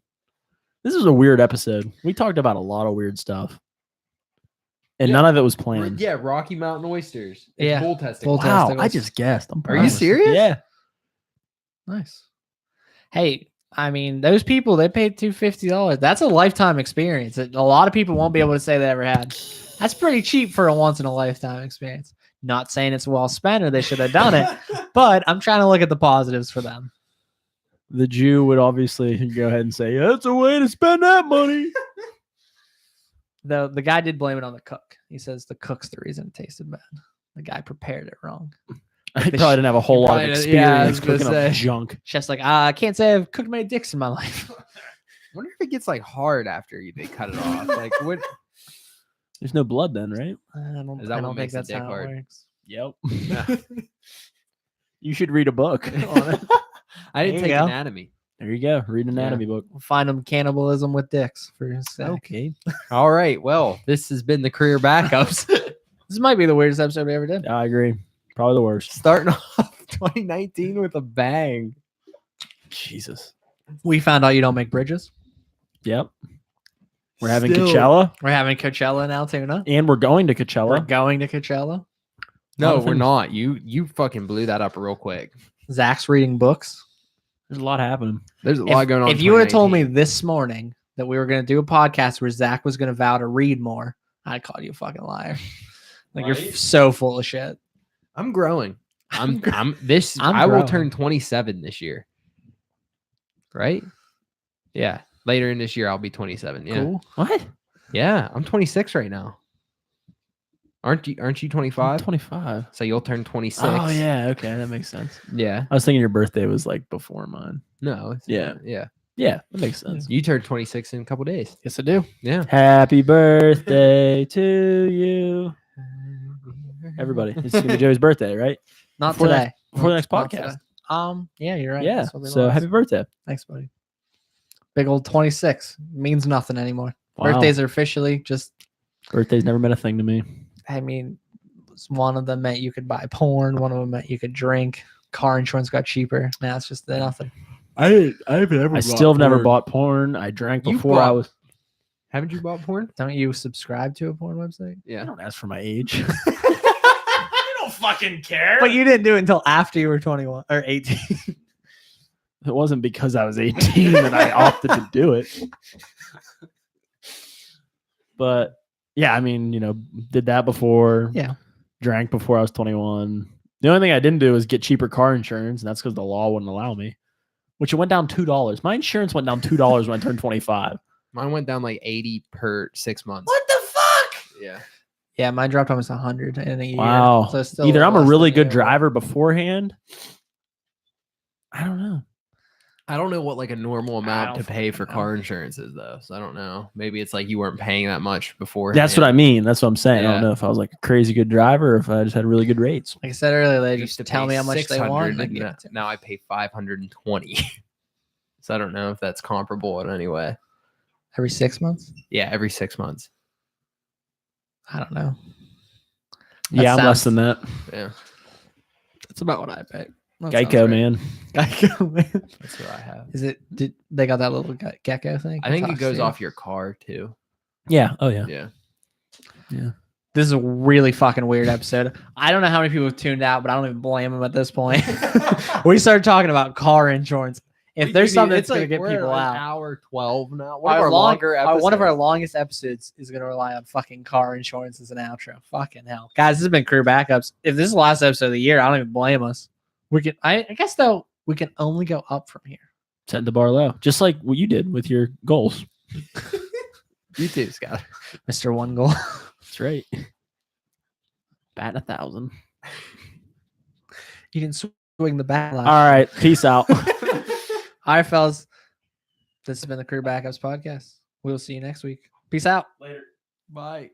This was a weird episode. We talked about a lot of weird stuff. And Yeah. none of it was planned. Yeah, Rocky Mountain oysters. It's Yeah, bull testicles. bull Wow, testicles. I just guessed. I'm Are proud. you serious? Yeah. Nice. Hey, I mean, those people, they paid $250. That's a lifetime experience that a lot of people won't be able to say they ever had. That's pretty cheap for a once in a lifetime experience. Not saying it's well spent or they should have done it, but I'm trying to look at the positives for them. The Jew would obviously go ahead and say, yeah, that's a way to spend that money. Though the guy did blame it on the cook. He says the cook's the reason it tasted bad. The guy prepared it wrong. I probably didn't have a whole lot of probably didn't- yeah, I was experience gonna cooking up say. junk. Chef's like, I can't say I've cooked many dicks in my life. wonder if it gets like hard after they cut it off. Like what There's no blood then, right? I don't, Is that I what don't think makes the that's dick how hard? it works. Yep. You should read a book on it. I didn't There you take go. anatomy. There you go. Read an anatomy book. We'll find them cannibalism with dicks for his sake. Okay. All right. Well, this has been the career backups. This might be the weirdest episode we ever did. I agree. Probably the worst. Starting off 2019 with a bang. Jesus. We found out you don't make bridges. Yep. We're having Still- Coachella We're having Coachella in Altoona. and we're going to We're Coachella. going to Coachella. No, Lot of we're things. not. You fucking blew that up real quick. Zach's reading books. There's a lot happening. There's a lot going on. If in you would have told me 2019. this morning that we were going to do a podcast where Zach was going to vow to read more, I'd call you a fucking liar. Like you're Right? so full of shit. I'm growing. I'm I'm I will growing. turn 27 this year. Right? Yeah. Later in this year I'll be 27. Yeah. Cool. What? Yeah, I'm 26 right now. Aren't you 25? 25. So you'll turn 26. Oh yeah, okay, that makes sense. Yeah. I was thinking your birthday was like before mine. No. It's Yeah. not. Yeah. Yeah, that makes sense. You turn 26 in a couple days. Yes, I do. Yeah. Happy birthday to you, everybody. It's gonna be Joey's birthday, right? Not Before the today. next- Before the next Not podcast. today. Yeah, you're right. Yeah. This will be So last. happy birthday. Thanks, buddy. Big old 26 means nothing anymore. Wow. Birthdays are officially just. Birthday's never meant a thing to me. I mean, one of them meant you could buy porn. One of them meant you could drink. Car insurance got cheaper. Now it's just nothing. I still have never bought porn. I drank You before I bought- was. Haven't you bought porn? Don't you subscribe to a porn website? I Yeah. don't ask for my age. I don't fucking care. But you didn't do it until after you were 21 or 18. It wasn't because I was 18 that I opted to do it. But yeah, I mean, did that before. Yeah. Drank before I was 21. The only thing I didn't do was get cheaper car insurance, and that's because the law wouldn't allow me. Which it went down $2. My insurance went down $2 when I turned 25. Mine went down like 80 per 6 months. What the fuck? Yeah. Yeah, mine dropped almost 100 in a year. Wow. So it's still Either I'm a less really than good you. driver beforehand. I don't know. I don't know what like a normal amount to don't pay for fucking know. car insurance is though. So I don't know. Maybe it's like you weren't paying that much before. That's what I mean. That's what I'm saying. I Yeah. don't know if I was like a crazy good driver or if I just had really good rates. Like I said earlier, they used just to tell pay me how much they want. 600 And I and give now, it to 'em. now I pay 520. So I don't know if that's comparable in any way. Every 6 months? Yeah, every 6 months. I don't know. That Yeah, I'm less sounds- than that. Yeah, That's about what I pay. That sounds Geico, right. man. Geico, man. that's what I have. Is it? Did they got that little gecko thing? I think it Talks goes to you? off your car too. Yeah. Oh, yeah. Yeah. This is a really fucking weird episode. I don't know how many people have tuned out, but I don't even blame them at this point. We started talking about car insurance. If there's something that's going to get people out, Hour 12 now. one of our longest episodes is going to rely on fucking car insurance as an outro. Fucking hell, guys! This has been Career Backups. If this is the last episode of the year, I don't even blame us. We can. I guess though we can only go up from here. Setting the bar low. Just like what you did with your goals. You too, Scott. Mr. One Goal. That's right. Bat 1,000. You didn't swing the bat. All right. Peace out. All right, fellas. This has been the Career Backups podcast. We'll see you next week. Peace out. Later. Bye.